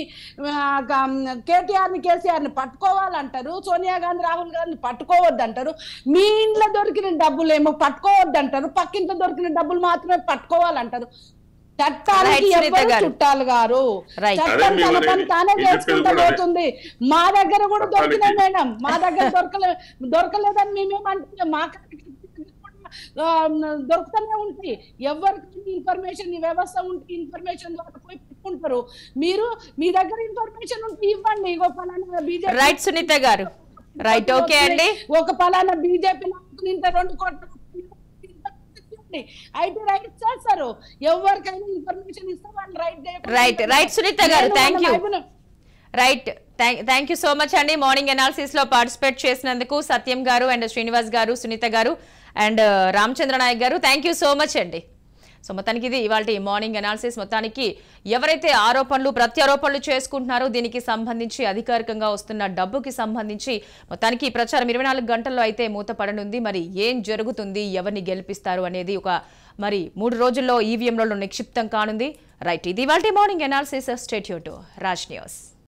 కేటీఆర్ని కేసీఆర్ని పట్టుకోవాలంటారు, సోనియా గాంధీ రాహుల్ గాంధీని పట్టుకోవద్దు అంటారు, మీ ఇంట్లో దొరికిన డబ్బులు ఏమో పట్టుకోవద్దు అంటారు, పక్కింట్లో దొరికిన డబ్బులు మాత్రమే పట్టుకోవాలంటారు. చట్టానికి ఎవరు చుట్టాలు గారు? చట్టం తన పని తానే చేసుకుంటూ పోతుంది. మా దగ్గర కూడా దొరికినాయి మేడం, మా దగ్గర దొరకలేదని మేమేమంటున్నాం, మా దొరుకుతూనే ఉంటాయి. ఎవరికి ఇన్ఫర్మేషన్ ఈ వ్యవస్థ ఉంటే ఇన్ఫర్మేషన్ ద్వారా పోయి పెట్టుకుంటారు. మీరు మీ దగ్గర ఇన్ఫర్మేషన్ ఉంటే ఇవ్వండి. ఇగో పలానా బీజేపీ రైట్ సునీత గారు, రైట్, ఓకే అండి, ఒక పలానా బీజేపీ నాయకులు ఇంత 2 కోట్ల ఐటీ రైట్ చేస్తారు. ఎవరికైనా ఇన్ఫర్మేషన్ ఇస్తే వాళ్ళు రైట్ సునీత గారు, thank you. Right, thank you so much అండి. మార్నింగ్ అనాలిసిస్ లో పార్టిసిపేట్ చేసినందుకు సత్యం గారు అండ్ శ్రీనివాస్ గారు, సునీత గారు అండ్ రామచంద్ర నాయక్ గారు, థ్యాంక్ యూ సో మచ్ అండి. సో మొత్తానికి ఇది ఇవాళ మార్నింగ్ అనాలిసిస్. మొత్తానికి ఎవరైతే ఆరోపణలు ప్రత్యారోపణలు చేసుకుంటున్నారో దీనికి సంబంధించి అధికారికంగా వస్తున్న డబ్బుకి సంబంధించి మొత్తానికి ప్రచారం 24 గంటల్లో అయితే మూతపడనుంది. మరి ఏం జరుగుతుంది, ఎవరిని గెలిపిస్తారు అనేది ఒక మరి 3 రోజుల్లో ఈవీఎంలలో నిక్షిప్తం కానుంది. రైట్, ఇది ఇవాళ morning analysis. Stay tune to Raj news.